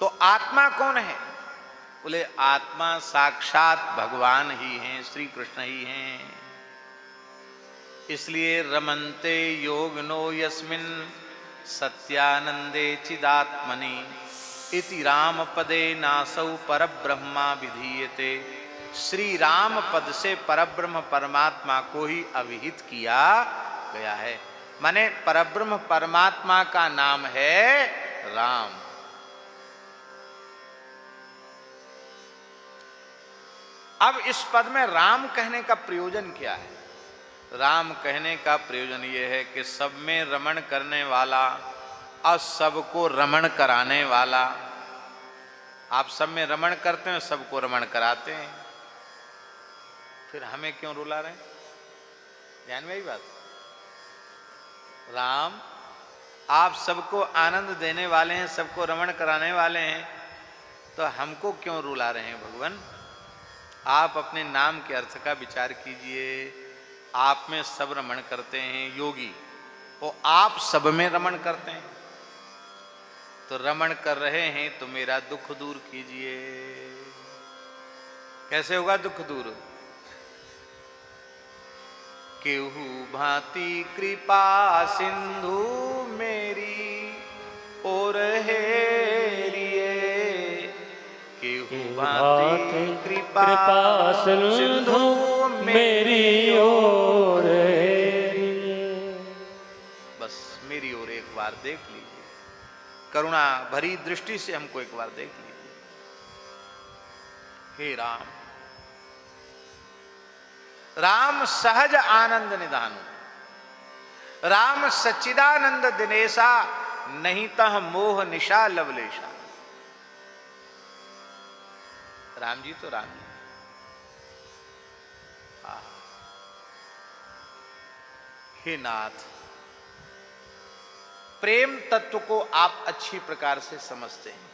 तो आत्मा कौन है? बोले आत्मा साक्षात भगवान ही हैं, श्री कृष्ण ही हैं। इसलिए रमन्ते योगिनो यस्मिन् सत्यानंदे चिदात्मनि इति राम पदे नासौ परब्रह्मा विधीयते। श्री राम पद से परब्रह्म परमात्मा को ही अभिहित किया गया है। माने परब्रह्म परमात्मा का नाम है राम। अब इस पद में राम कहने का प्रयोजन क्या है? राम कहने का प्रयोजन यह है कि सब में रमण करने वाला और सबको रमण कराने वाला। आप सब में रमण करते हैं, सबको रमण कराते हैं, फिर हमें क्यों रुला रहे हैं? ध्यान में आई बात। राम आप सबको आनंद देने वाले हैं, सबको रमण कराने वाले हैं, तो हमको क्यों रुला रहे हैं भगवान? आप अपने नाम के अर्थ का विचार कीजिए। आप में सब रमण करते हैं योगी, वो आप सब में रमण करते हैं, तो रमण कर रहे हैं तो मेरा दुख दूर कीजिए। कैसे होगा दुख दूर? केहू भांति कृपा सिंधु मेरी ओर हेरिए, केहू भांति कृपा सिंधु मेरी ओर हेरिए। बस मेरी ओर एक बार देख लीजिए, करुणा भरी दृष्टि से हमको एक बार देख लीजिए। हे राम, राम सहज आनंद निधानु, राम सच्चिदानंद दिनेशा, नहीं तह मोह निशा लवलेशा। राम जी तो राम जी। हे नाथ, प्रेम तत्व को आप अच्छी प्रकार से समझते हैं।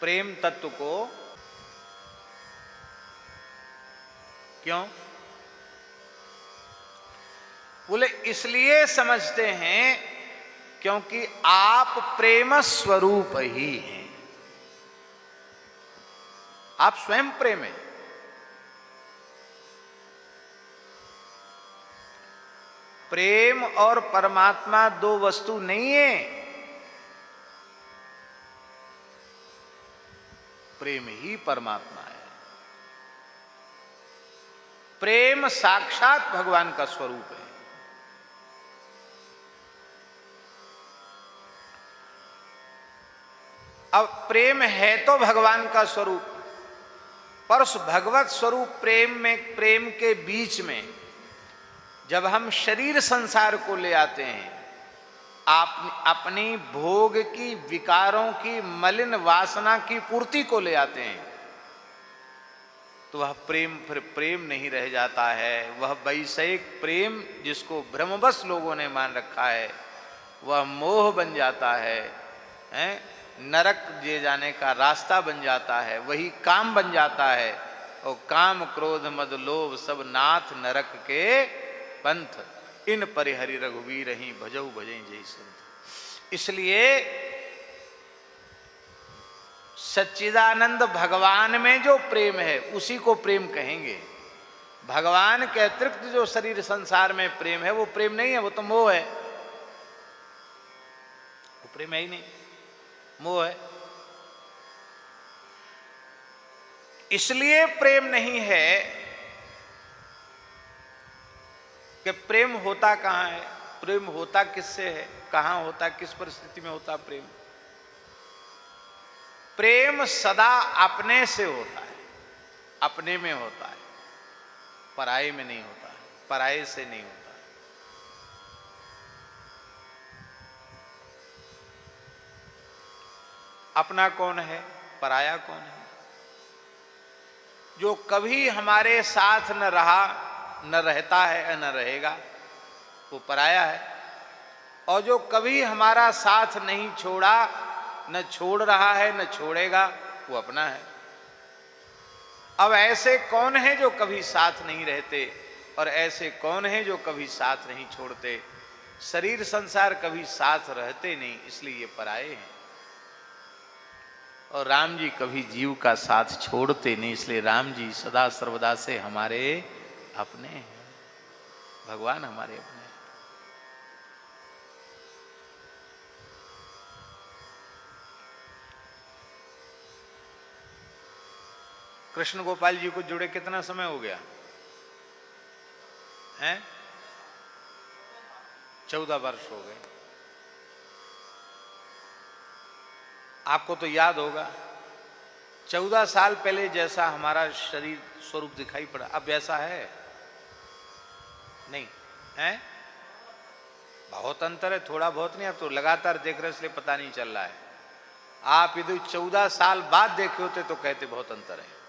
प्रेम तत्व को क्यों? बोले इसलिए समझते हैं क्योंकि आप प्रेम स्वरूप ही हैं। आप स्वयं प्रेम हैं। प्रेम और परमात्मा दो वस्तु नहीं है। प्रेम ही परमात्मा है। प्रेम साक्षात भगवान का स्वरूप है। अब प्रेम है तो भगवान का स्वरूप, पर उस भगवत स्वरूप प्रेम में, प्रेम के बीच में जब हम शरीर संसार को ले आते हैं, आप अपनी भोग की, विकारों की, मलिन वासना की पूर्ति को ले आते हैं, तो वह प्रेम फिर प्रेम नहीं रह जाता है। वह वैषयिक प्रेम जिसको भ्रमवश लोगों ने मान रखा है, वह मोह बन जाता है, नरक जे जाने का रास्ता बन जाता है, वही काम बन जाता है। और काम क्रोध मद लोभ सब नाथ नरक के पंथ, इन परिहरि रघुवीर ही भजऊ भजई जय संत। इसलिए सच्चिदानंद भगवान में जो प्रेम है उसी को प्रेम कहेंगे। भगवान के अतिरिक्त जो शरीर संसार में प्रेम है वो प्रेम नहीं है, वो तो मोह है। वो प्रेम है ही नहीं, मोह है। इसलिए प्रेम नहीं है कि प्रेम होता कहाँ है, प्रेम होता किससे है, कहाँ होता, किस परिस्थिति में होता प्रेम। प्रेम सदा अपने से होता है, अपने में होता है, पराये में नहीं होता है, पराये से नहीं होता। अपना कौन है, पराया कौन है? जो कभी हमारे साथ न रहा, न रहता है, न रहेगा, वो पराया है। और जो कभी हमारा साथ नहीं छोड़ा, न छोड़ रहा है, न छोड़ेगा, वो अपना है। अब ऐसे कौन है जो कभी साथ नहीं रहते, और ऐसे कौन है जो कभी साथ नहीं छोड़ते? शरीर संसार कभी साथ रहते नहीं, इसलिए ये पराये हैं। और राम जी कभी जीव का साथ छोड़ते नहीं, इसलिए राम जी सदा सर्वदा से हमारे अपने हैं। भगवान हमारे अपने हैं। कृष्ण गोपाल जी को जुड़े कितना समय हो गया है? 14 वर्ष हो गए। आपको तो याद होगा 14 साल पहले जैसा हमारा शरीर स्वरूप दिखाई पड़ा, अब वैसा है नहीं है? बहुत अंतर है, थोड़ा बहुत नहीं। अब तो लगातार देख रहे इसलिए पता नहीं चल रहा है। आप यदि 14 साल बाद देखे होते तो कहते बहुत अंतर है।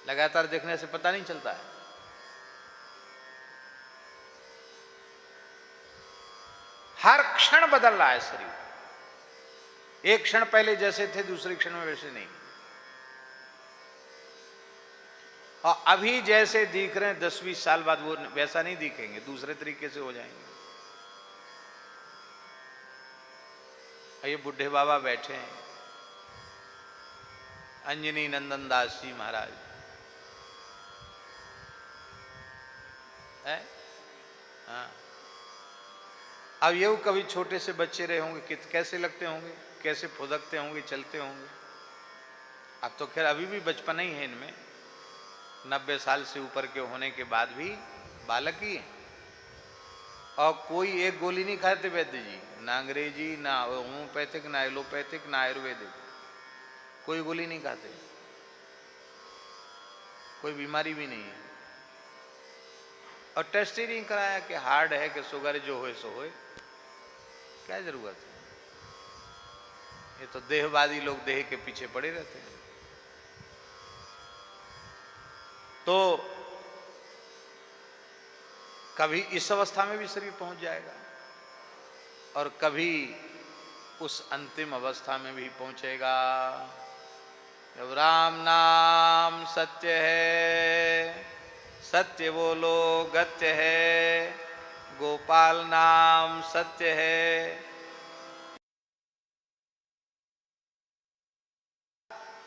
लगातार देखने से पता नहीं चलता है। हर क्षण बदल रहा है शरीर। एक क्षण पहले जैसे थे दूसरे क्षण में वैसे नहीं। और अभी जैसे दिख रहे हैं 10-20 साल बाद वो वैसा नहीं दिखेंगे, दूसरे तरीके से हो जाएंगे। ये बुढ़े बाबा बैठे हैं, अंजनी नंदन दास जी महाराज है। हाँ, अब ये कभी छोटे से बच्चे रहे होंगे, कैसे लगते होंगे, कैसे फुदकते होंगे, चलते होंगे। अब तो खैर अभी भी बचपन ही है इनमें, 90 साल से ऊपर के होने के बाद भी बालक ही है। और कोई एक गोली नहीं खाते वैद्य जी, ना अंग्रेजी, ना होम्योपैथिक, ना एलोपैथिक, ना आयुर्वेदिक, कोई गोली नहीं खाते। कोई बीमारी भी नहीं है। और टेस्ट ही नहीं कराया कि हार्ट है कि शुगर, जो होए सो होए, क्या जरूरत है? ये तो देहवादी लोग देह के पीछे पड़े रहते हैं। तो कभी इस अवस्था में भी शरीर पहुंच जाएगा और कभी उस अंतिम अवस्था में भी पहुंचेगा जब राम नाम सत्य है, सत्य बोलो गत्य है, गोपाल नाम सत्य है।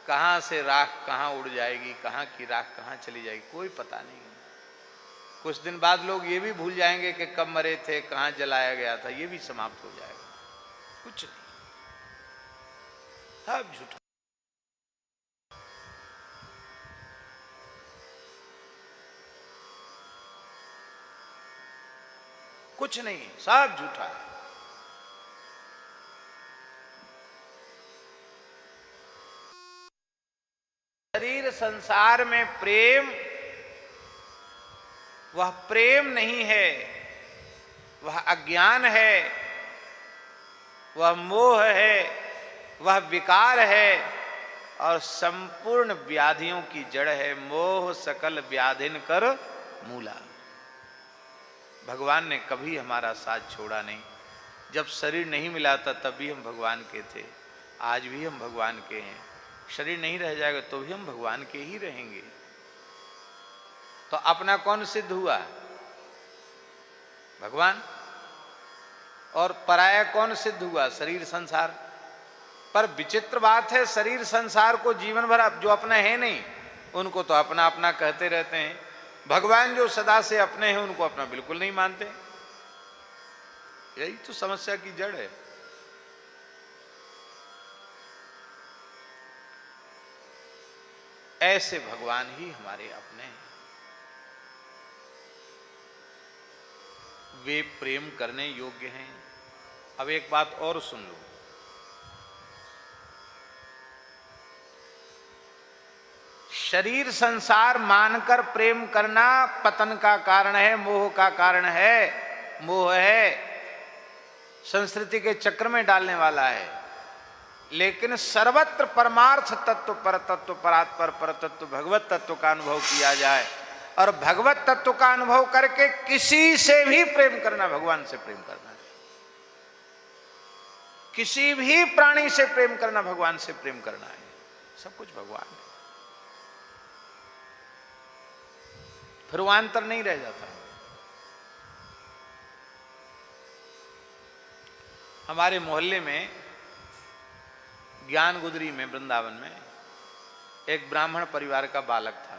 कहाँ से राख कहाँ उड़ जाएगी, कहाँ की राख कहाँ चली जाएगी, कोई पता नहीं। कुछ दिन बाद लोग ये भी भूल जाएंगे कि कब मरे थे, कहाँ जलाया गया था, ये भी समाप्त हो जाएगा। कुछ नहीं, सब झूठा। कुछ नहीं, सब झूठा है। शरीर संसार में प्रेम, वह प्रेम नहीं है, वह अज्ञान है, वह मोह है, वह विकार है और संपूर्ण व्याधियों की जड़ है। मोह सकल व्याधिन कर मूला। भगवान ने कभी हमारा साथ छोड़ा नहीं। जब शरीर नहीं मिला था तब भी हम भगवान के थे, आज भी हम भगवान के हैं। शरीर नहीं रह जाएगा तो भी हम भगवान के ही रहेंगे। तो अपना कौन सिद्ध हुआ? भगवान। और पराया कौन सिद्ध हुआ? शरीर संसार। पर विचित्र बात है, शरीर संसार को जीवन भर जो अपना है नहीं, उनको तो अपना अपना कहते रहते हैं। भगवान जो सदा से अपने हैं उनको अपना बिल्कुल नहीं मानते। यही तो समस्या की जड़ है। ऐसे भगवान ही हमारे अपने हैं। वे प्रेम करने योग्य हैं। अब एक बात और सुन लो, शरीर संसार मानकर प्रेम करना पतन का कारण है, मोह का कारण है। मोह है, संस्कृति के चक्र में डालने वाला है। लेकिन सर्वत्र परमार्थ तत्व, पर तत्व, परात्पर पर तत्व, भगवत तत्व का अनुभव किया जाए और भगवत तत्व का अनुभव करके किसी से भी प्रेम करना भगवान से प्रेम करना है। किसी भी प्राणी से प्रेम करना भगवान से प्रेम करना है। सब कुछ भगवान है, फिर वो अंतर नहीं रह जाता। हमारे मोहल्ले में ज्ञान गुदरी में वृंदावन में एक ब्राह्मण परिवार का बालक था।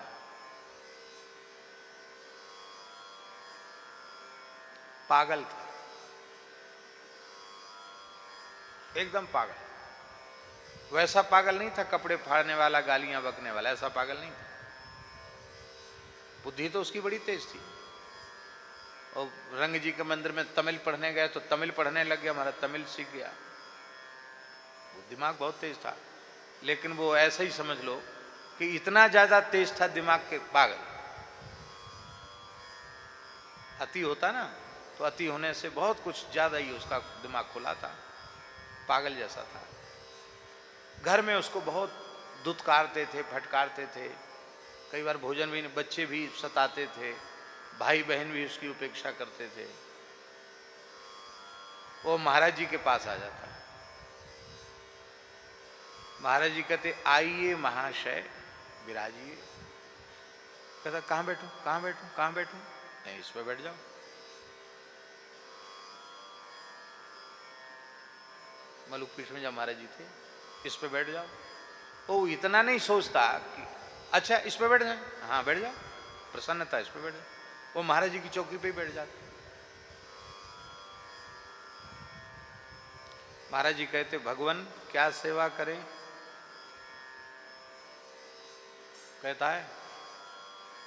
पागल था, एकदम पागल। वैसा पागल नहीं था कपड़े फाड़ने वाला, गालियां बकने वाला, ऐसा पागल नहीं था। बुद्धि तो उसकी बड़ी तेज थी। और रंग जी के मंदिर में तमिल पढ़ने गए तो तमिल पढ़ने लग गया, हमारा तमिल सीख गया। वो दिमाग बहुत तेज था, लेकिन वो ऐसा ही समझ लो कि इतना ज्यादा तेज था दिमाग के, पागल। अति होता ना, तो अति होने से बहुत कुछ ज्यादा ही उसका दिमाग खुला था, पागल जैसा था। घर में उसको बहुत दुत्कारते थे, फटकारते थे। कई बार भोजन भी, बच्चे भी सताते थे, भाई बहन भी उसकी उपेक्षा करते थे। वो महाराज जी के पास आ जाता। महाराज जी कहते आइए महाशय विराजिए। कहता कहाँ बैठूं, कहाँ बैठूं, कहाँ बैठूं? नहीं, इस पे बैठ जाओ। मलुक पीठ में जब महाराज जी थे, इस पे बैठ जाओ। वो इतना नहीं सोचता कि अच्छा इस पे बैठ जाए, हाँ बैठ जाओ, प्रसन्नता, इस पे बैठ जाओ। वो महाराज जी की चौकी पे ही बैठ जाते। महाराज जी कहते भगवान क्या सेवा करें? कहता है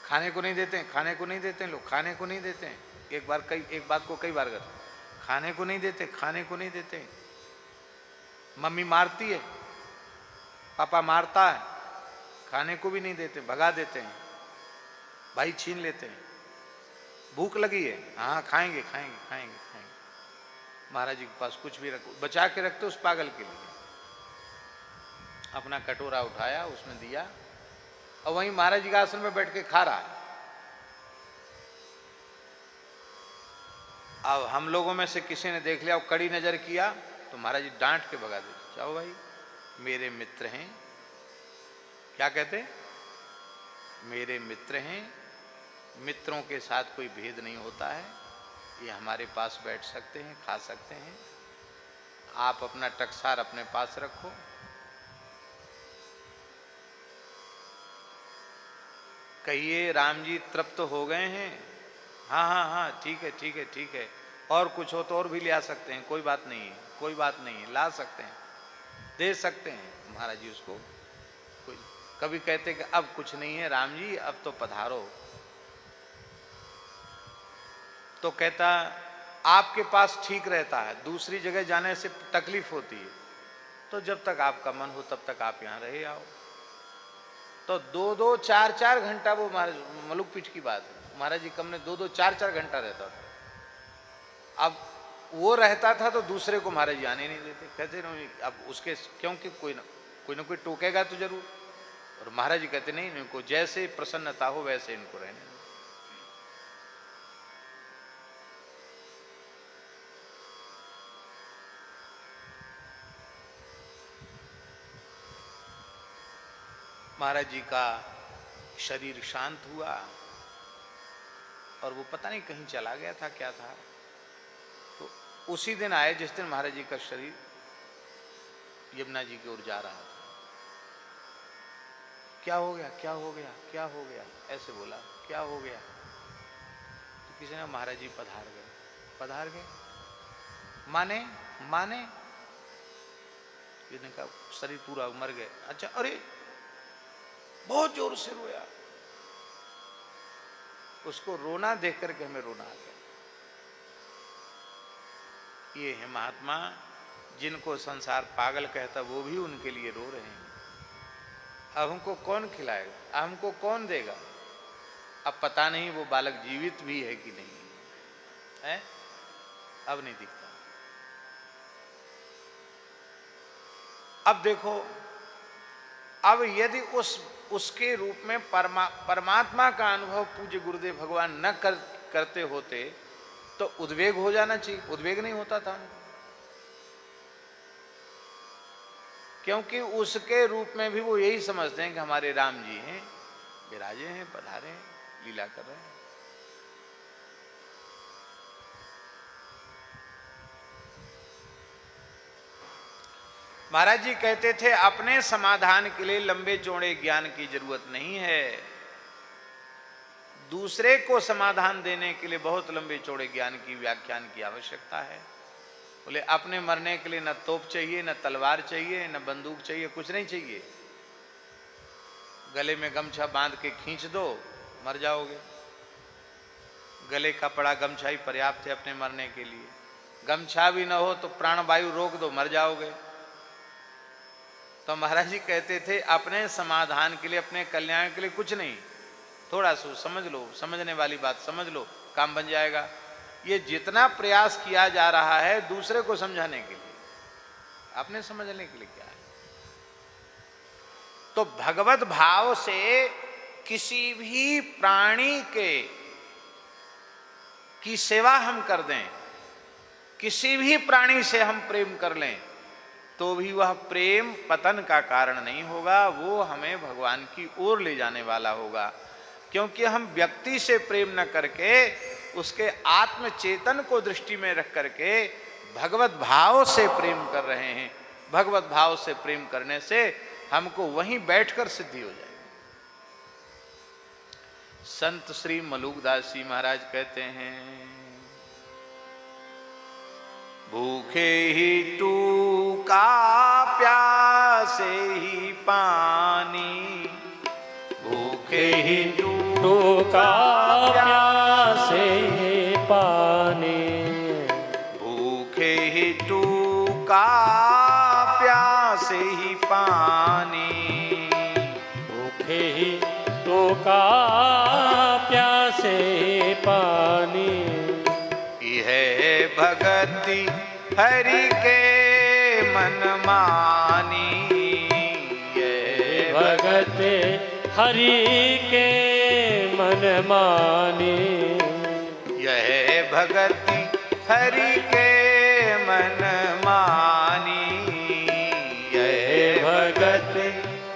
खाने को नहीं देते, खाने को नहीं देते लोग, खाने को नहीं देते। एक बात को कई बार करते, खाने को नहीं देते, खाने को नहीं देते। मम्मी मारती है, पापा मारता है, खाने को भी नहीं देते, भगा देते हैं, भाई छीन लेते हैं। भूख लगी है, हाँ खाएंगे खाएंगे खाएंगे खाएंगे। महाराज जी के पास कुछ भी रखो, बचा के रखते उस पागल के लिए। अपना कटोरा उठाया, उसमें दिया, और वहीं महाराज जी के आसन में बैठ के खा रहा है। अब हम लोगों में से किसी ने देख लिया और कड़ी नजर किया तो महाराज जी डांट के भगा देते, जाओ भाई, मेरे मित्र हैं। क्या कहते? मेरे मित्र हैं, मित्रों के साथ कोई भेद नहीं होता है, ये हमारे पास बैठ सकते हैं, खा सकते हैं, आप अपना टकसार अपने पास रखो। कहिए राम जी तृप्त हो गए हैं? हाँ हाँ हाँ ठीक है ठीक है ठीक है, और कुछ हो तो और भी ले आ सकते हैं, कोई बात नहीं है, कोई बात नहीं है, ला सकते हैं, दे सकते हैं। महाराज जी उसको कोई कभी कहते कि अब कुछ नहीं है राम जी, अब तो पधारो, तो कहता आपके पास ठीक रहता है, दूसरी जगह जाने से तकलीफ होती है, तो जब तक आपका मन हो तब तक आप यहाँ रहे आओ। तो 2-2, 4-4 घंटा, वो महाराज मलुक पीठ की बात है, महाराज जी कम ने 2-2, 4-4 घंटा रहता था। अब वो रहता था तो दूसरे को महाराज जी आने नहीं देते, कहते नहीं अब उसके, क्योंकि कोई ना कोई टोकेगा तो जरूर। और महाराज जी कहते नहीं, इनको जैसे प्रसन्नता हो वैसे इनको रहने दो। महाराज जी का शरीर शांत हुआ और वो पता नहीं कहीं चला गया था, क्या था। तो उसी दिन आए जिस दिन महाराज जी का शरीर यमुना जी की ओर जा रहा था। क्या हो गया, क्या हो गया, क्या हो गया, ऐसे बोला, क्या हो गया? तो किसी ने, महाराज जी पधार गए। पधार गए माने माने किसी का शरीर पूरा मर गए। अच्छा, अरे बहुत जोर से रोया। उसको रोना देख करके हमें रोना आ गया। ये है महात्मा, जिनको संसार पागल कहता, वो भी उनके लिए रो रहे हैं। अब हमको कौन खिलाएगा, अब हमको कौन देगा? अब पता नहीं वो बालक जीवित भी है कि नहीं है, अब नहीं दिखता। अब देखो, अब यदि उसके रूप में परमात्मा का अनुभव पूज्य गुरुदेव भगवान न करते होते तो उद्वेग हो जाना चाहिए, उद्वेग नहीं होता था। क्योंकि उसके रूप में भी वो यही समझते हैं कि हमारे राम जी हैं, विराजे हैं, पधारे हैं, लीला कर रहे हैं। महाराज जी कहते थे अपने समाधान के लिए लंबे चौड़े ज्ञान की जरूरत नहीं है, दूसरे को समाधान देने के लिए बहुत लंबे चौड़े ज्ञान की व्याख्यान की आवश्यकता है। बोले अपने मरने के लिए न तोप चाहिए, न तलवार चाहिए, न बंदूक चाहिए, कुछ नहीं चाहिए। गले में गमछा बांध के खींच दो, मर जाओगे। गले का पड़ा गमछा ही पर्याप्त है अपने मरने के लिए। गमछा भी न हो तो प्राणवायु रोक दो, मर जाओगे। तो महाराज जी कहते थे अपने समाधान के लिए, अपने कल्याण के लिए कुछ नहीं, थोड़ा सा समझ लो, समझने वाली बात समझ लो, काम बन जाएगा। ये जितना प्रयास किया जा रहा है दूसरे को समझाने के लिए, अपने समझने के लिए क्या है। तो भगवत भाव से किसी भी प्राणी की सेवा हम कर दें, किसी भी प्राणी से हम प्रेम कर लें, तो भी वह प्रेम पतन का कारण नहीं होगा, वो हमें भगवान की ओर ले जाने वाला होगा। क्योंकि हम व्यक्ति से प्रेम न करके उसके आत्म चेतन को दृष्टि में रख करके भगवत भाव से प्रेम कर रहे हैं। भगवत भाव से प्रेम करने से हमको वहीं बैठकर सिद्धि हो जाएगी। संत श्री मलुकदास जी महाराज कहते हैं, भूखे ही टूका प्यासे ही पानी, भूखे ही टूका प्यासे ही पानी, भूखे ही टूका प्यासे ही पानी, भूखे ही टूका प्यासे ही पानी, यह भगति हरि के मन मानी, यह भगति हरि के मन मानी, यह भगति हरि के मन मानी, यह भगति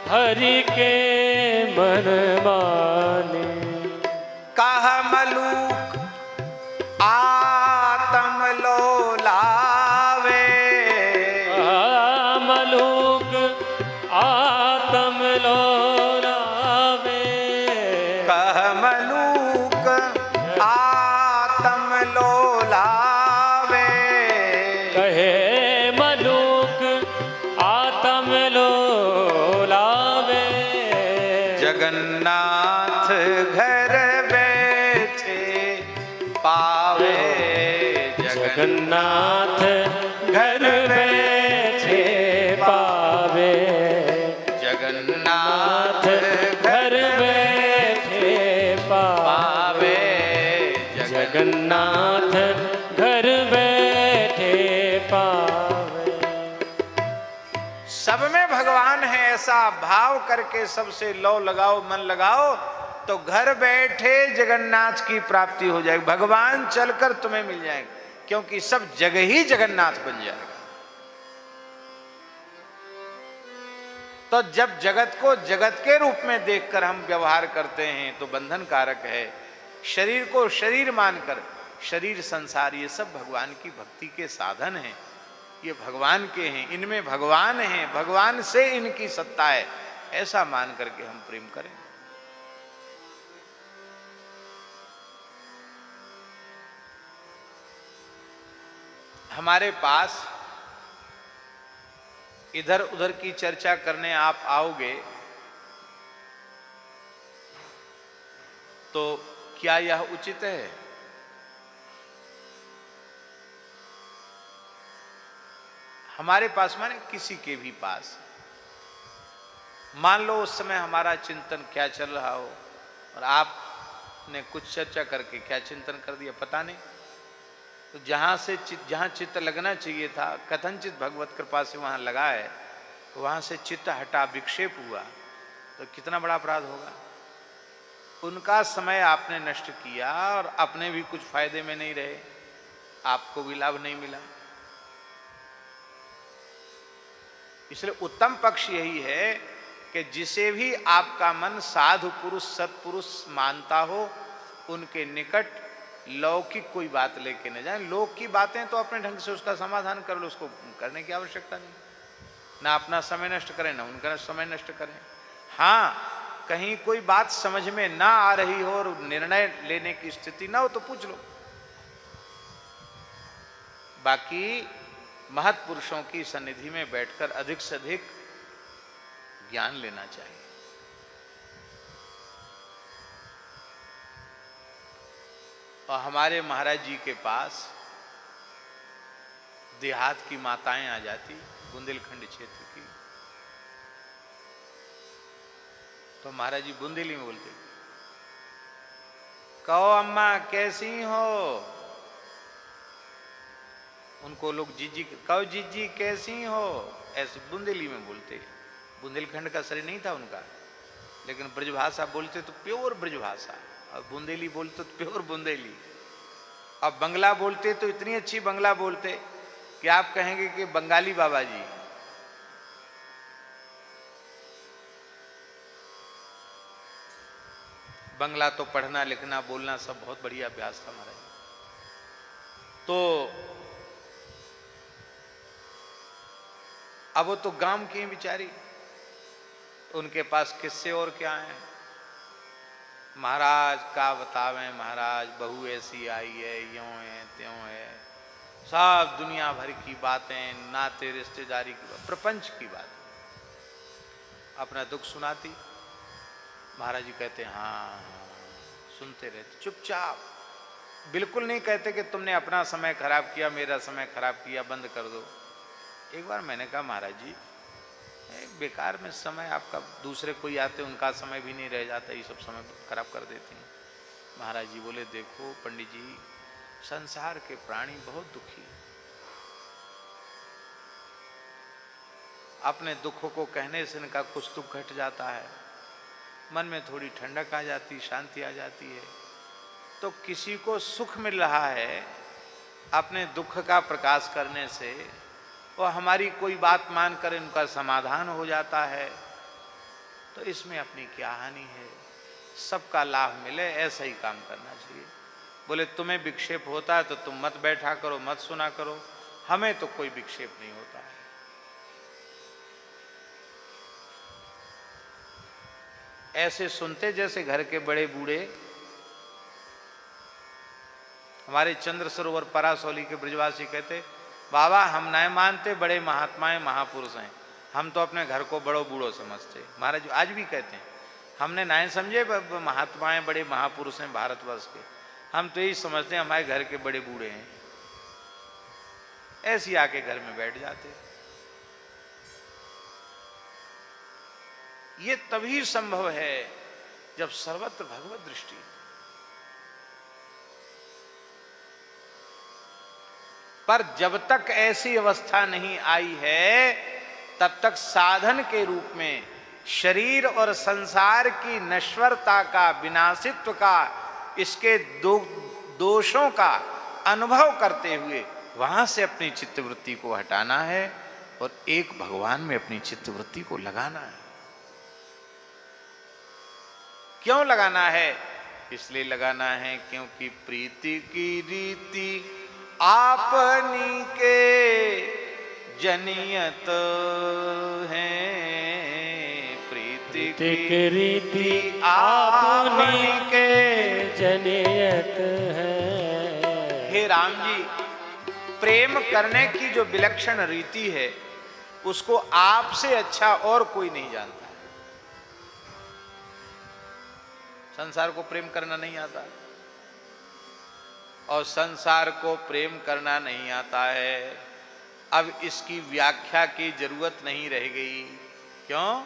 हरि के मन मानी। कह मलूक आत्म लोलावे, मलूक आत्म लोलावे, कह मलूक आत्म लोलावे, कहे मलूक आत्म लोलावे, जगन्नाथ घर बैठे पावे, जगन्नाथ घर बैठे पावे, जगन्नाथ घर बैठे पावे, जगन्नाथ घर बैठे पावे। सब में भगवान है ऐसा भाव करके सबसे लौ लगाओ, मन लगाओ, तो घर बैठे जगन्नाथ की प्राप्ति हो जाएगी। भगवान चलकर तुम्हें मिल जाएंगे, क्योंकि सब जगह ही जगन्नाथ बन जाएगा। तो जब जगत को जगत के रूप में देखकर हम व्यवहार करते हैं तो बंधन कारक है। शरीर को शरीर मानकर, शरीर संसार ये सब भगवान की भक्ति के साधन हैं, ये भगवान के हैं, इनमें भगवान हैं, भगवान से इनकी सत्ता है, ऐसा मान करके हम प्रेम करें। हमारे पास इधर उधर की चर्चा करने आप आओगे तो क्या यह उचित है? हमारे पास माने किसी के भी पास, मान लो उस समय हमारा चिंतन क्या चल रहा हो और आपने कुछ चर्चा करके क्या चिंतन कर दिया पता नहीं, तो जहाँ चित्त लगना चाहिए था कथनचित भगवत कृपा से वहाँ लगा है, वहाँ से चित्त हटा, विक्षेप हुआ, तो कितना बड़ा अपराध होगा। उनका समय आपने नष्ट किया और अपने भी कुछ फायदे में नहीं रहे, आपको भी लाभ नहीं मिला। इसलिए उत्तम पक्ष यही है कि जिसे भी आपका मन साधु पुरुष सत्पुरुष मानता हो, उनके निकट लौकिक कोई बात लेके न जाए। लोक की बातें तो अपने ढंग से उसका समाधान कर लो, उसको करने की आवश्यकता नहीं। ना अपना समय नष्ट करें ना उनका समय नष्ट करें। हाँ, कहीं कोई बात समझ में ना आ रही हो और निर्णय लेने की स्थिति ना हो तो पूछ लो। बाकी महत्पुरुषों की सन्निधि में बैठकर अधिक से अधिक ज्ञान लेना चाहिए। और हमारे महाराज जी के पास देहात की माताएं आ जाती, बुंदेलखंड क्षेत्र की, तो महाराज जी बुंदेली में बोलते, कहो अम्मा कैसी हो। उनको लोग जीजी, कहो जीजी कैसी हो, ऐसे बुंदेली में बोलते। बुंदेलखंड का शरीर नहीं था उनका, लेकिन ब्रजभाषा बोलते तो प्योर ब्रजभाषा, और बुंदेली बोलते तो प्योर बुंदेली। अब बंगला बोलते तो इतनी अच्छी बंगला बोलते कि आप कहेंगे कि बंगाली बाबा जी। बंगला तो पढ़ना लिखना बोलना सब बहुत बढ़िया अभ्यास था हमारा। तो अब वो तो गांव की हैं बेचारी, उनके पास किस्से और क्या हैं। महाराज का बतावें, महाराज बहू ऐसी आई है, यूं है त्यों है, सब दुनिया भर की बातें, नाते रिश्तेदारी की, प्रपंच की बात, अपना दुख सुनाती। महाराज जी कहते हाँ, सुनते रहते चुपचाप, बिल्कुल नहीं कहते कि तुमने अपना समय खराब किया, मेरा समय खराब किया, बंद कर दो। एक बार मैंने कहा महाराज जी बेकार में समय आपका, दूसरे कोई आते उनका समय भी नहीं रह जाता, ये सब समय खराब कर देते हैं। महाराज जी बोले देखो पंडित जी, संसार के प्राणी बहुत दुखी हैं। अपने दुखों को कहने से इनका कुछ दुख घट जाता है, मन में थोड़ी ठंडक आ जाती, शांति आ जाती है। तो किसी को सुख मिल रहा है अपने दुख का प्रकाश करने से, और हमारी कोई बात मानकर इनका समाधान हो जाता है, तो इसमें अपनी क्या हानि है। सबका लाभ मिले ऐसा ही काम करना चाहिए। बोले तुम्हें विक्षेप होता है तो तुम मत बैठा करो, मत सुना करो, हमें तो कोई विक्षेप नहीं होता है। ऐसे सुनते जैसे घर के बड़े बूढ़े। हमारे चंद्र सरोवर परासौली के ब्रजवासी कहते बाबा हम नहीं मानते बड़े महात्माएं महापुरुष हैं, हम तो अपने घर को बड़ो बूढ़ो समझते। महाराज आज भी कहते हैं हमने नहीं समझे महात्माएं बड़े महापुरुष हैं भारतवर्ष के, हम तो यही समझते हैं हमारे घर के बड़े बूढ़े हैं। ऐसे आके घर में बैठ जाते। ये तभी संभव है जब सर्वत्र भगवत दृष्टि। पर जब तक ऐसी अवस्था नहीं आई है तब तक साधन के रूप में शरीर और संसार की नश्वरता का, विनाशित्व का, इसके दोषों का अनुभव करते हुए वहां से अपनी चित्तवृत्ति को हटाना है और एक भगवान में अपनी चित्तवृत्ति को लगाना है। क्यों लगाना है? इसलिए लगाना है क्योंकि प्रीति की रीति आपनी के जनियत है, प्रीति की रीति आपनी के जनियत है। हे राम जी, प्रेम करने की जो विलक्षण रीति है उसको आपसे अच्छा और कोई नहीं जानता। संसार को प्रेम करना नहीं आता, और संसार को प्रेम करना नहीं आता है। अब इसकी व्याख्या की जरूरत नहीं रह गई। क्यों?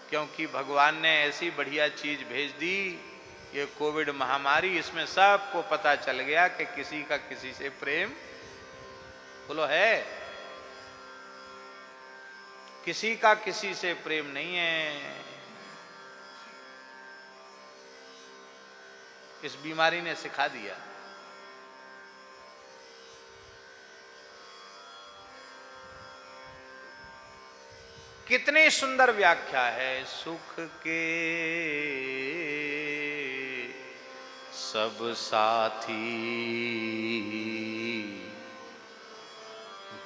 क्योंकि भगवान ने ऐसी बढ़िया चीज भेज दी, ये कोविड महामारी, इसमें सबको पता चल गया कि किसी का किसी से प्रेम बोलो है, किसी का किसी से प्रेम नहीं है। इस बीमारी ने सिखा दिया। कितनी सुंदर व्याख्या है। सुख के सब साथी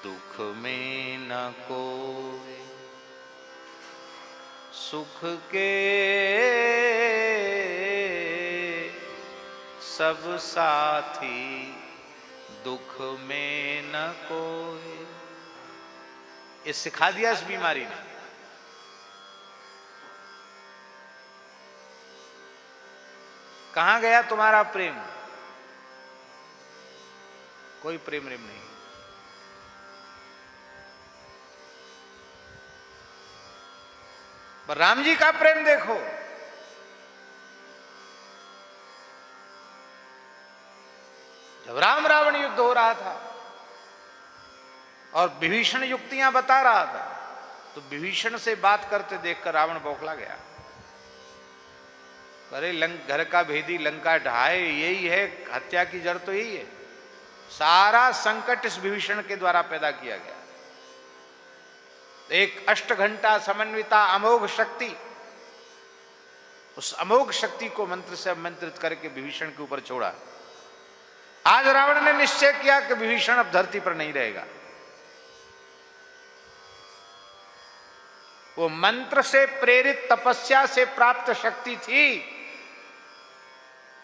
दुख में न कोई, सुख के सब साथी, दुख में न कोई। ये सिखा दिया इस बीमारी ने। कहां गया तुम्हारा प्रेम? कोई प्रेम रेम नहीं। पर राम जी का प्रेम देखो, जब राम रावण युद्ध हो रहा था और विभीषण युक्तियां बता रहा था, तो विभीषण से बात करते देखकर रावण बौखला गया। अरे घर का भेदी लंका ढाए, यही है हत्या की जड़, तो यही है। सारा संकट इस विभीषण के द्वारा पैदा किया गया। एक 8 घंटा समन्विता अमोघ शक्ति, उस अमोघ शक्ति को मंत्र से आमंत्रित करके विभीषण के ऊपर छोड़ा। आज रावण ने निश्चय किया कि विभीषण अब धरती पर नहीं रहेगा। वो मंत्र से प्रेरित तपस्या से प्राप्त शक्ति थी,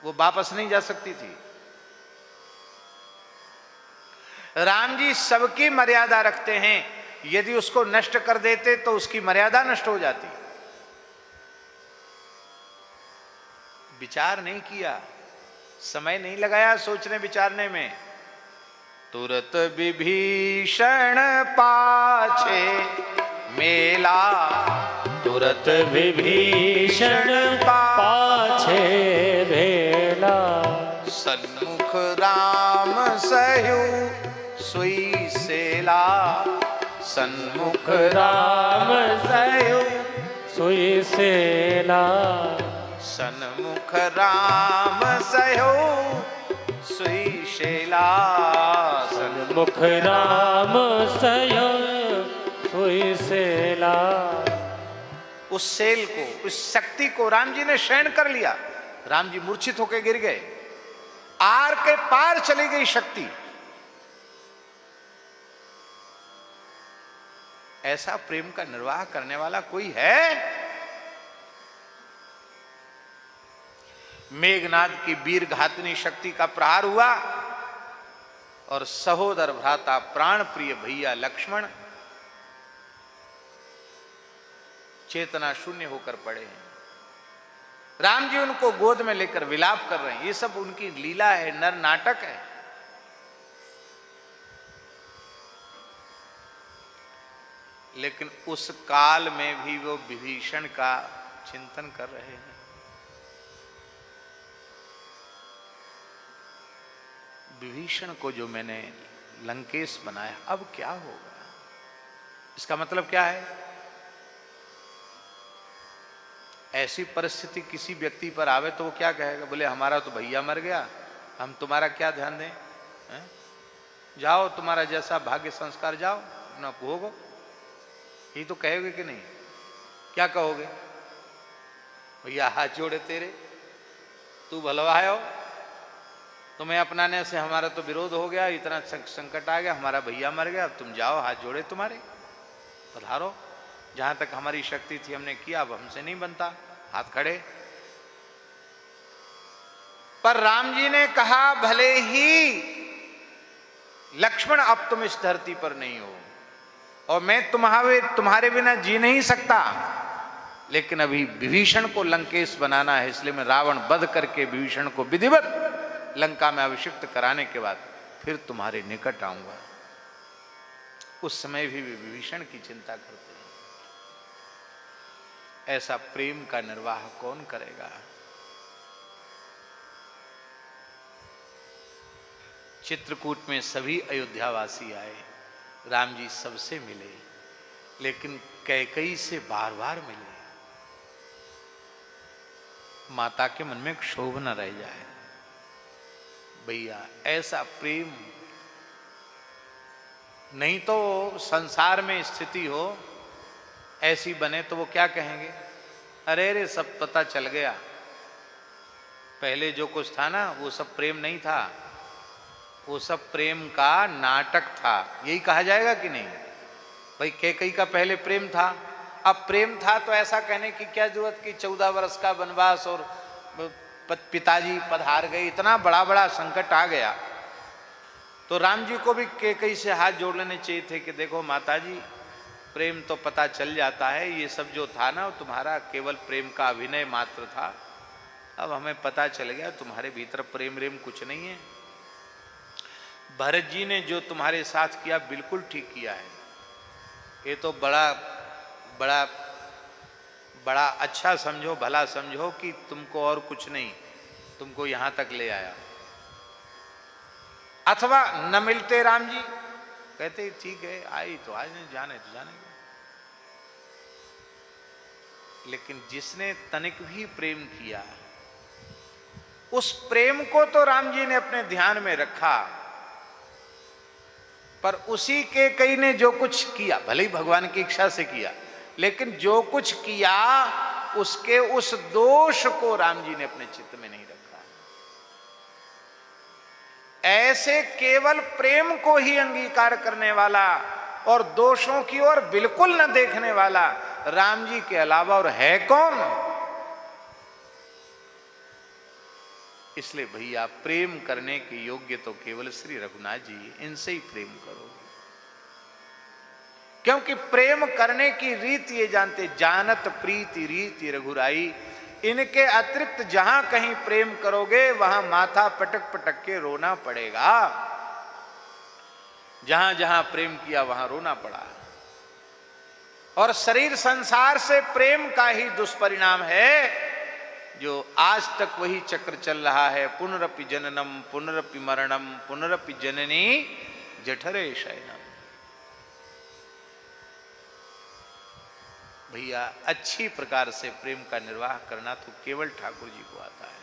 वो वापस नहीं जा सकती थी। राम जी सबकी मर्यादा रखते हैं, यदि उसको नष्ट कर देते तो उसकी मर्यादा नष्ट हो जाती। विचार नहीं किया, समय नहीं लगाया सोचने विचारने में। तुरत विभीषण पाछे मेला, तुरत विभीषण पाछे भेला। सन्मुख राम सहु सुई सेला, सन्मुख राम सहु सुई सेला। सन्मुख राम सहु सुई शेला, सन्मुख राम सहु सुई सेला। उस सेल को, उस शक्ति को राम जी ने शयन कर लिया। राम जी मूर्छित होकर गिर गए। आर के पार चली गई शक्ति। ऐसा प्रेम का निर्वाह करने वाला कोई है? मेघनाद की वीर घातनी शक्ति का प्रहार हुआ और सहोदर भ्राता प्राण प्रिय भैया लक्ष्मण चेतना शून्य होकर पड़े हैं। राम जी उनको गोद में लेकर विलाप कर रहे हैं। ये सब उनकी लीला है, नर नाटक है। लेकिन उस काल में भी वो विभीषण का चिंतन कर रहे हैं। विभीषण को जो मैंने लंकेश बनाया, अब क्या होगा? इसका मतलब क्या है? ऐसी परिस्थिति किसी व्यक्ति पर आवे तो वो क्या कहेगा? बोले हमारा तो भैया मर गया, हम तुम्हारा क्या ध्यान दें? जाओ, तुम्हारा जैसा भाग्य संस्कार, जाओ अपना भोगो। ये तो कहोगे कि नहीं? क्या कहोगे? भैया हाथ जोड़े तेरे, तू भलवायो, तुम्हें अपनाने से हमारा तो विरोध हो गया, इतना संकट आ गया, हमारा भैया मर गया, अब तुम जाओ, हाथ जोड़े तुम्हारे, पधारो। जहां तक हमारी शक्ति थी हमने किया, अब हमसे नहीं बनता, हाथ खड़े। पर राम जी ने कहा, भले ही लक्ष्मण अब तुम इस धरती पर नहीं हो और मैं तुम्हारे बिना जी नहीं सकता, लेकिन अभी विभीषण को लंकेश बनाना है, इसलिए मैं रावण वध करके विभीषण को विधिवत लंका में अभिषिक्त कराने के बाद फिर तुम्हारे निकट आऊंगा। उस समय भी विभीषण की चिंता करते हैं। ऐसा प्रेम का निर्वाह कौन करेगा? चित्रकूट में सभी अयोध्यावासी आए, राम जी सबसे मिले, लेकिन कैकेयी से बार बार मिले। माता के मन में क्षोभ न रह जाए। भैया ऐसा प्रेम, नहीं तो संसार में स्थिति हो ऐसी बने तो वो क्या कहेंगे? अरे रे सब पता चल गया, पहले जो कुछ था ना वो सब प्रेम नहीं था, वो सब प्रेम का नाटक था, यही कहा जाएगा कि नहीं? भाई कैकेयी का पहले प्रेम था, अब प्रेम था तो ऐसा कहने की क्या जरूरत कि 14 वर्ष का वनवास और पिताजी पधार गए, इतना बड़ा बड़ा संकट आ गया। तो राम जी को भी कैकेयी से हाथ जोड़ लेने चाहिए थे कि देखो माताजी, प्रेम तो पता चल जाता है, ये सब जो था ना तुम्हारा केवल प्रेम का अभिनय मात्र था, अब हमें पता चल गया तुम्हारे भीतर प्रेम रेम कुछ नहीं है। भरत जी ने जो तुम्हारे साथ किया बिल्कुल ठीक किया है, ये तो बड़ा बड़ा बड़ा अच्छा समझो, भला समझो कि तुमको और कुछ नहीं, तुमको यहां तक ले आया। अथवा न मिलते राम जी, कहते ठीक है आई तो आज नहीं, जाने तो जाने। लेकिन जिसने तनिक भी प्रेम किया, उस प्रेम को तो राम जी ने अपने ध्यान में रखा, पर उसी कैकेयी ने जो कुछ किया, भले ही भगवान की इच्छा से किया, लेकिन जो कुछ किया उसके उस दोष को राम जी ने अपने चित्त में नहीं रखा। ऐसे केवल प्रेम को ही अंगीकार करने वाला और दोषों की ओर बिल्कुल न देखने वाला राम जी के अलावा और है कौन? इसलिए भैया प्रेम करने के योग्य तो केवल श्री रघुनाथ जी, इनसे ही प्रेम करो। क्योंकि प्रेम करने की रीत ये जानते, जानत प्रीति रीति रघुराई, इनके अतिरिक्त जहां कहीं प्रेम करोगे वहां माथा पटक पटक के रोना पड़ेगा। जहां जहां प्रेम किया वहां रोना पड़ा। और शरीर संसार से प्रेम का ही दुष्परिणाम है, जो आज तक वही चक्र चल रहा है, पुनरपि जननम पुनरपि मरणम पुनरपि जननी जठरे शयनम। भैया अच्छी प्रकार से प्रेम का निर्वाह करना तो केवल ठाकुर जी को आता है,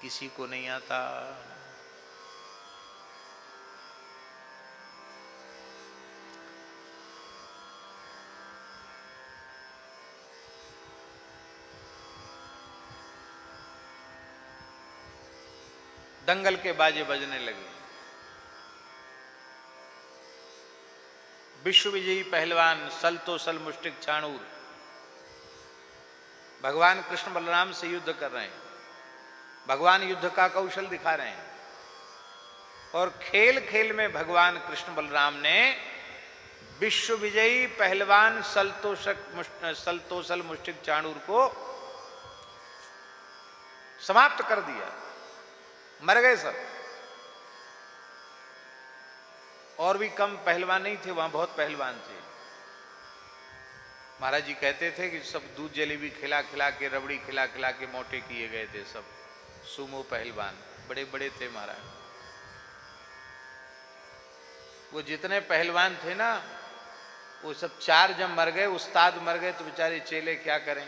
किसी को नहीं आता। दंगल के बाजे बजने लगे। विश्व विजयी पहलवान सलतोसल मुष्टिक चाणूर भगवान कृष्ण बलराम से युद्ध कर रहे हैं। भगवान युद्ध का कौशल दिखा रहे हैं और खेल खेल में भगवान कृष्ण बलराम ने विश्व विजयी पहलवान सलतोसल मुष्टिक चाणूर को समाप्त कर दिया। मर गए सब। और भी कम पहलवान नहीं थे, वहां बहुत पहलवान थे। महाराज जी कहते थे कि सब दूध जलेबी खिला खिला के, रबड़ी खिला खिला के मोटे किए गए थे सब सुमो पहलवान, बड़े बड़े थे महाराज। वो जितने पहलवान थे ना, वो सब चार जब मर गए, उस्ताद मर गए, तो बेचारे चेले क्या करें,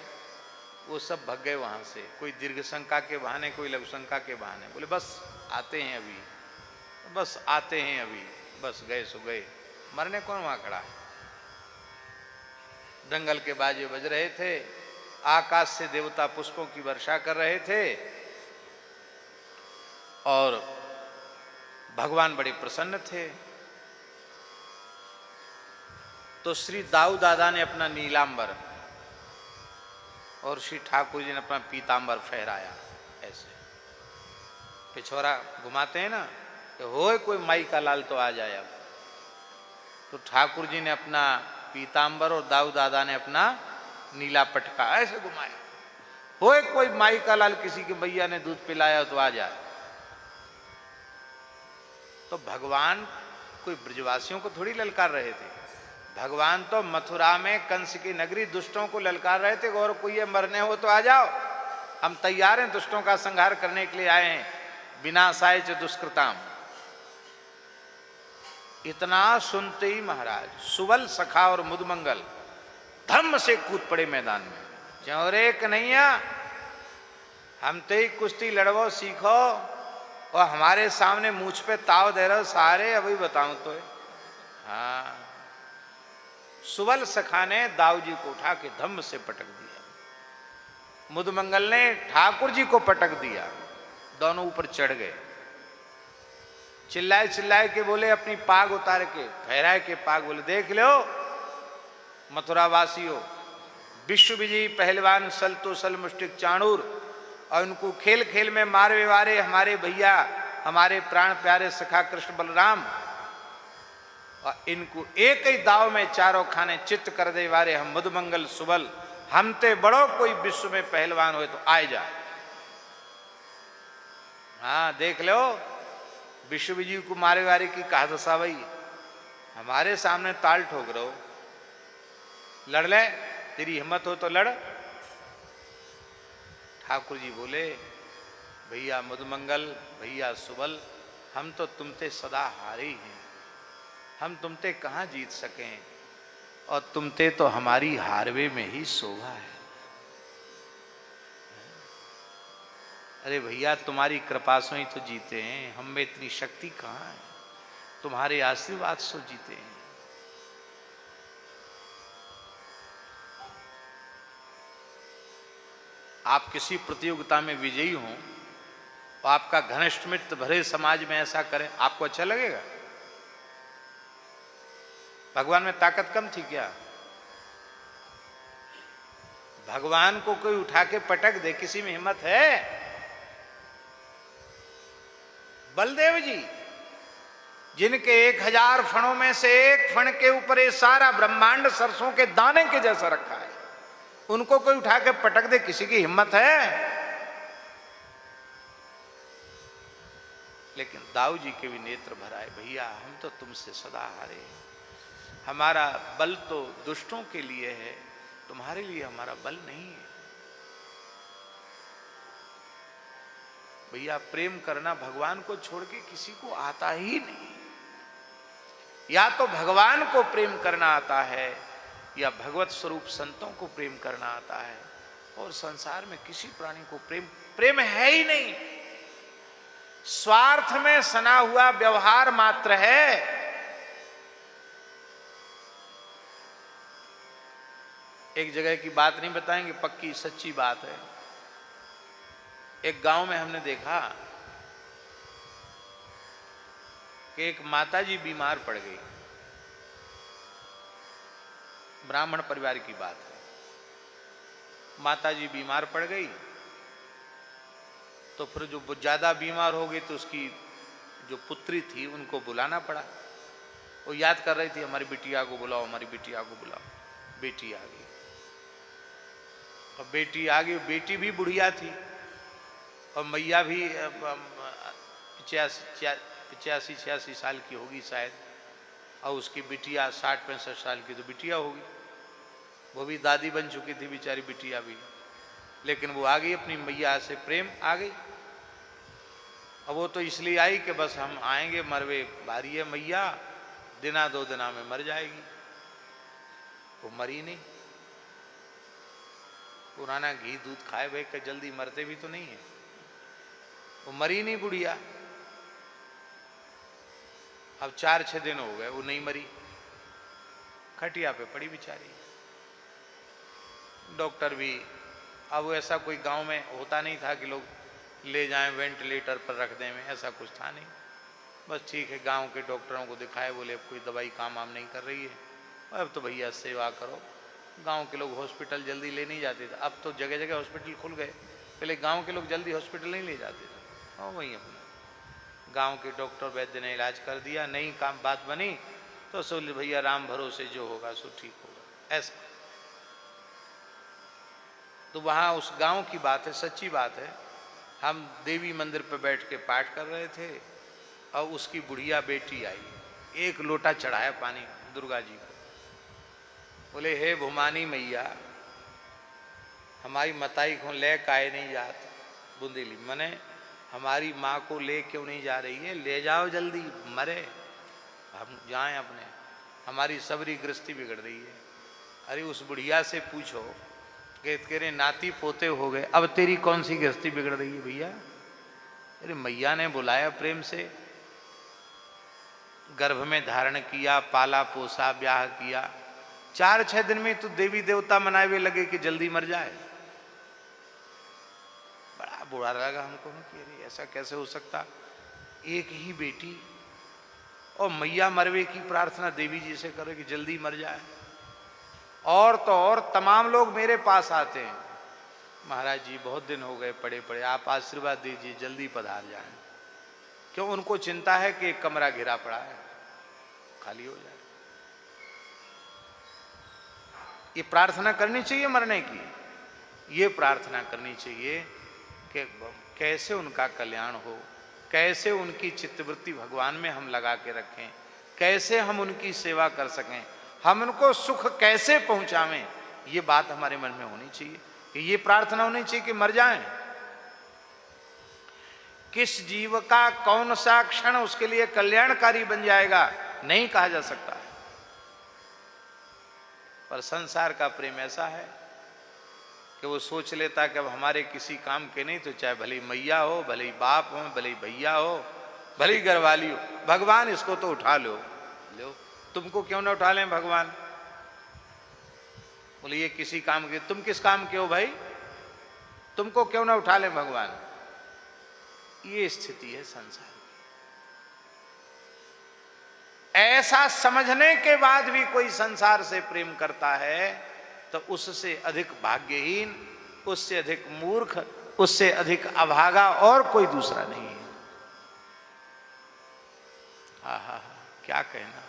वो सब भग गए वहां से। कोई दीर्घ शंका के बहाने, कोई लघु शंका के बहाने, बोले बस आते हैं अभी, बस आते हैं अभी, बस गए सो गए। मरने कौन वहां खड़ा है। दंगल के बाजे बज रहे थे, आकाश से देवता पुष्पों की वर्षा कर रहे थे और भगवान बड़े प्रसन्न थे। तो श्री दाऊ दादा ने अपना नीलांबर और श्री ठाकुर जी ने अपना पीतांबर फहराया। ऐसे पिछोरा घुमाते हैं ना, तो होए कोई माई का लाल तो आ जाए। अब तो ठाकुर जी ने अपना पीतांबर और दाऊ दादा ने अपना नीला पटका ऐसे घुमाया। होए कोई माई का लाल, किसी के भैया ने दूध पिलाया तो आ जाए। तो भगवान कोई ब्रजवासियों को थोड़ी ललकार रहे थे, भगवान तो मथुरा में कंस की नगरी दुष्टों को ललकार रहे थे। और कोई ये मरने हो तो आ जाओ, हम तैयार हैं दुष्टों का संहार करने के लिए आए हैं, विनाशाय च दुष्कृताम। इतना सुनते ही महाराज सुबल सखा और मुदमंगल धम्म से कूद पड़े मैदान में। चौरे कन्हैया, हम तो ही कुश्ती लड़वो सीखो और हमारे सामने मूछ पे ताव दे रहे सारे, अभी बताऊं तो। हाँ, सुबल सखा ने दाऊ जी को उठा के धम्म से पटक दिया, मुदमंगल ने ठाकुर जी को पटक दिया, दोनों ऊपर चढ़ गए। चिल्लाए चिल्लाए के बोले, अपनी पाग उतार के फहराए के पाग बोले, देख लो मथुरा वासियों, विश्व विजयी पहलवान सल तो सल मुष्टिक चाणूर, और उनको खेल खेल में मारे वारे हमारे भैया, हमारे प्राण प्यारे सखा कृष्ण बलराम, और इनको एक ही दाव में चारों खाने चित्त कर दे वारे हम मधुमंगल सुबल, हम ते बड़ो कोई विश्व में पहलवान हो तो आए जा। हाँ देख लो, विश्व विजयी को मारे वारे की कहा दशा भाई, हमारे सामने ताल ठोक रहो, लड़ ले, तेरी हिम्मत हो तो लड़। ठाकुर जी बोले, भैया मधुमंगल, भैया सुबल, हम तो तुमते सदा हारे ही हैं, हम तुमते कहाँ जीत सकें, और तुमते तो हमारी हारवे में ही शोभा है। अरे भैया तुम्हारी कृपा से ही तो जीते हैं, हम में इतनी शक्ति कहाँ है, तुम्हारे आशीर्वाद से जीते हैं। आप किसी प्रतियोगिता में विजयी हों तो आपका घनिष्ठ मित्र भरे समाज में ऐसा करें, आपको अच्छा लगेगा? भगवान में ताकत कम थी क्या? भगवान को कोई उठा के पटक दे, किसी में हिम्मत है? बलदेव जी जिनके 1000 फणों में से एक फण के ऊपर ये सारा ब्रह्मांड सरसों के दाने के जैसा रखा है, उनको कोई उठा के पटक दे, किसी की हिम्मत है? लेकिन दाऊ जी के भी नेत्र भराए, भैया हम तो तुमसे सदा हारे हैं, हमारा बल तो दुष्टों के लिए है, तुम्हारे लिए हमारा बल नहीं है। भैया प्रेम करना भगवान को छोड़ के किसी को आता ही नहीं। या तो भगवान को प्रेम करना आता है, या भगवत स्वरूप संतों को प्रेम करना आता है, और संसार में किसी प्राणी को प्रेम है ही नहीं। स्वार्थ में सना हुआ व्यवहार मात्र है। एक जगह की बात नहीं बताएंगे, पक्की सच्ची बात है। एक गांव में हमने देखा कि एक माताजी बीमार पड़ गई, ब्राह्मण परिवार की बात है। माताजी बीमार पड़ गई तो फिर जो ज्यादा बीमार हो गई तो उसकी जो पुत्री थी उनको बुलाना पड़ा। वो याद कर रही थी, हमारी बिटिया को बुलाओ, हमारी बिटिया को बुलाओ। बेटी आ गई, और बेटी आ गई, बेटी भी बुढ़िया थी और मैया भी 85-86 साल की होगी शायद, और उसकी बिटिया 60-65 साल की तो बिटिया होगी, वो भी दादी बन चुकी थी बेचारी बिटिया भी। लेकिन वो आ गई, अपनी मैया से प्रेम आ गई। अब वो तो इसलिए आई कि बस हम आएंगे, मरवे बारी है मैया, दिना 2 दिना में मर जाएगी। वो मरी नहीं, पुराना घी दूध खाए भाई के जल्दी मरते भी तो नहीं है। वो मरी नहीं बुढ़िया। अब 4-6 दिन हो गए वो नहीं मरी, खटिया पे पड़ी बेचारी। डॉक्टर भी, अब ऐसा कोई गांव में होता नहीं था कि लोग ले जाएं वेंटिलेटर पर रख दें, में ऐसा कुछ था नहीं। बस ठीक है, गांव के डॉक्टरों को दिखाए, बोले अब कोई दवाई काम आम नहीं कर रही है, अब तो भैया सेवा करो। गांव के लोग हॉस्पिटल जल्दी ले नहीं जाते थे, अब तो जगह जगह हॉस्पिटल खुल गए, पहले गांव के लोग जल्दी हॉस्पिटल नहीं ले जाते थे। और वहीं अपना गांव के डॉक्टर वैद्य ने इलाज कर दिया, नहीं काम बात बनी तो सोले भैया राम भरोसे जो होगा सो ठीक होगा, ऐसा। तो वहाँ उस गांव की बात है, सच्ची बात है। हम देवी मंदिर पर बैठ के पाठ कर रहे थे और उसकी बुढ़िया बेटी आई, 1 लोटा चढ़ाया पानी दुर्गा जी को, बोले हे भुमानी मैया, हमारी मताई को ले काहे नहीं जात बुंदेली, मने हमारी माँ को ले क्यों नहीं जा रही है, ले जाओ जल्दी, मरे हम जाएं अपने, हमारी सबरी गृहस्थी बिगड़ रही है। अरे उस बुढ़िया से पूछो कि तेरे नाती पोते हो गए, अब तेरी कौन सी गृहस्थी बिगड़ रही है भैया? अरे मैया ने बुलाया प्रेम से, गर्भ में धारण किया, पाला पोसा, ब्याह किया, 4-6 दिन में तो देवी देवता मनाए हुए लगे कि जल्दी मर जाए। बड़ा बुरा लगा हमको कि अरे ऐसा कैसे हो सकता, एक ही बेटी और मैया मरवे की प्रार्थना देवी जी से करो कि जल्दी मर जाए। और तो और तमाम लोग मेरे पास आते हैं, महाराज जी बहुत दिन हो गए पड़े पड़े, आप आशीर्वाद दीजिए जल्दी पधार जाएं। क्यों? उनको चिंता है कि एक कमरा घिरा पड़ा है, खाली हो जाए। ये प्रार्थना करनी चाहिए मरने की, ये प्रार्थना करनी चाहिए कि कैसे उनका कल्याण हो, कैसे उनकी चित्तवृत्ति भगवान में हम लगा के रखें, कैसे हम उनकी सेवा कर सकें, हम उनको सुख कैसे पहुंचावें। ये बात हमारे मन में होनी चाहिए कि ये प्रार्थना होनी चाहिए कि मर जाएं। किस जीव का कौन सा क्षण उसके लिए कल्याणकारी बन जाएगा नहीं कहा जा सकता है। पर संसार का प्रेम ऐसा है कि वो सोच लेता कि अब हमारे किसी काम के नहीं, तो चाहे भले मैया हो, भले ही बाप हो, भले ही भैया हो, भले ही घरवाली हो, भगवान इसको तो उठा लो। तुमको क्यों ना उठा लें भगवान? बोले ये किसी काम के, तुम किस काम के हो भाई, तुमको क्यों ना उठा लें भगवान। ये स्थिति है संसार की। ऐसा समझने के बाद भी कोई संसार से प्रेम करता है तो उससे अधिक भाग्यहीन, उससे अधिक मूर्ख, उससे अधिक अभागा और कोई दूसरा नहीं है। हा क्या कहना।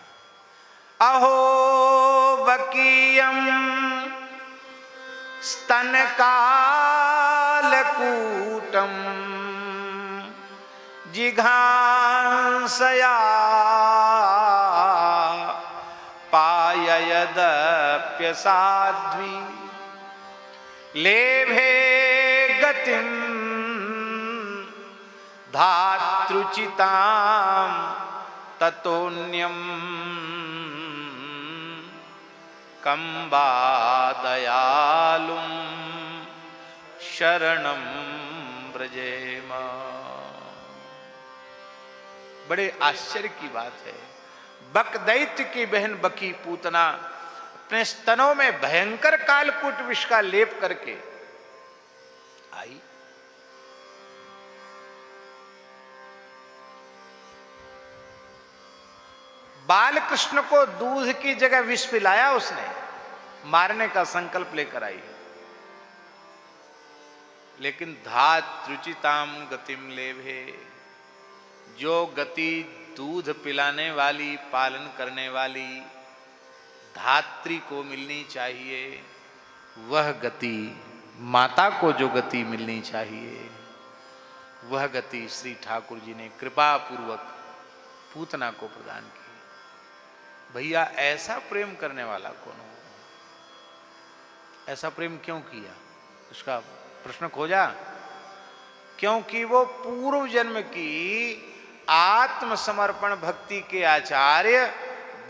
अहो वकीयम स्तन कालकूटम जिघांसया पाययदप्यसाध्वी लेभे गतिम धातृचितां ततोन्यम कंबा दयालुम शरणम ब्रजेम। बड़े आश्चर्य की बात है, बक दैत्य की बहन बकी पूतना अपने स्तनों में भयंकर कालकूट विष का लेप करके आई। बाल कृष्ण को दूध की जगह विष पिलाया उसने, मारने का संकल्प लेकर आई। लेकिन धातृचिताम गतिम लेभे, जो गति दूध पिलाने वाली, पालन करने वाली धात्री को मिलनी चाहिए, वह गति, माता को जो गति मिलनी चाहिए, वह गति श्री ठाकुर जी ने कृपा पूर्वक पूतना को प्रदान की। भैया ऐसा प्रेम करने वाला कौन हो? ऐसा प्रेम क्यों किया? उसका प्रश्न खोजा। क्योंकि वो पूर्व जन्म की आत्मसमर्पण भक्ति के आचार्य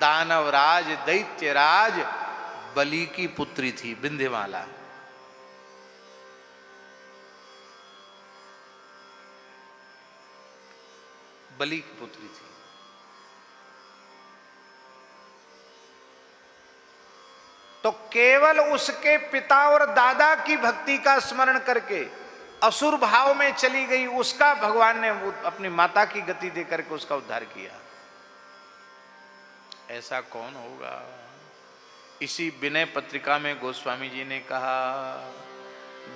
दानवराज दैत्यराज बलि की पुत्री थी विंध्यमाला। बलि की पुत्री थी। तो केवल उसके पिता और दादा की भक्ति का स्मरण करके असुर भाव में चली गई, उसका भगवान ने अपनी माता की गति देकर के उसका उद्धार किया। ऐसा कौन होगा? इसी विनय पत्रिका में गोस्वामी जी ने कहा,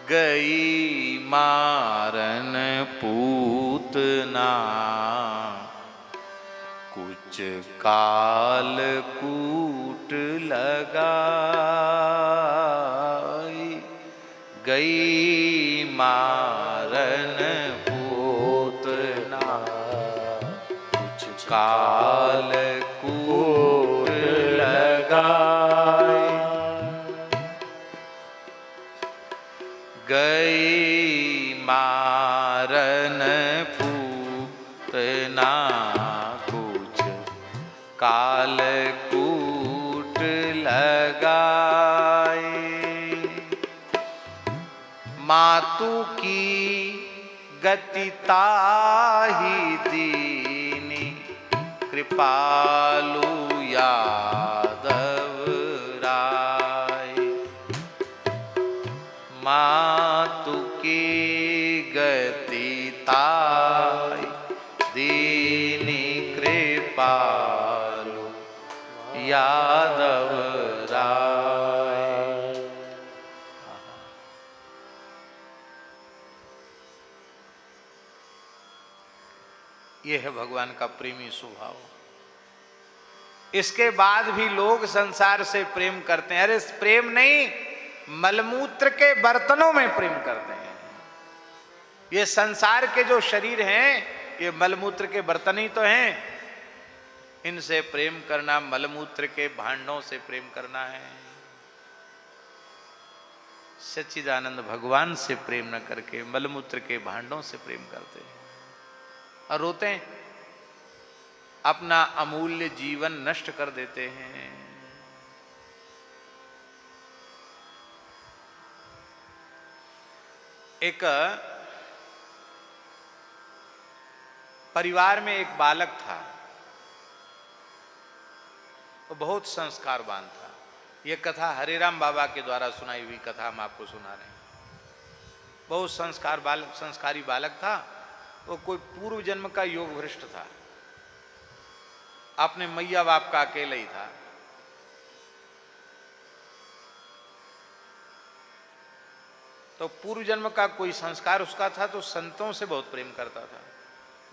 गई मारन पूतना कुछ काल कूट लगाई। गई मारन पूतना कुछ काल कूट लगाई। गई मारन पूतना कुछ काल कूट लगाए। मातु की गति ताहि दीनी कृपालु यादव राय। मातु की गति ताहि दीनी कृपा यादव राय। ये है भगवान का प्रेमी स्वभाव। इसके बाद भी लोग संसार से प्रेम करते हैं। अरे प्रेम नहीं, मलमूत्र के बर्तनों में प्रेम करते हैं। ये संसार के जो शरीर हैं ये मलमूत्र के बर्तन ही तो हैं। इनसे प्रेम करना मलमूत्र के भांडों से प्रेम करना है। सच्चिदानंद भगवान से प्रेम न करके मलमूत्र के भांडों से प्रेम करते हैं और रोते हैं, अपना अमूल्य जीवन नष्ट कर देते हैं। एक परिवार में एक बालक था, वो बहुत संस्कारवान था। यह कथा हरिराम बाबा के द्वारा सुनाई हुई कथा हम आपको सुना रहे हैं। बहुत संस्कारी बालक था। वो कोई पूर्व जन्म का योग भ्रष्ट था, अपने मैया बाप का अकेला ही था। तो पूर्व जन्म का कोई संस्कार उसका था, तो संतों से बहुत प्रेम करता था।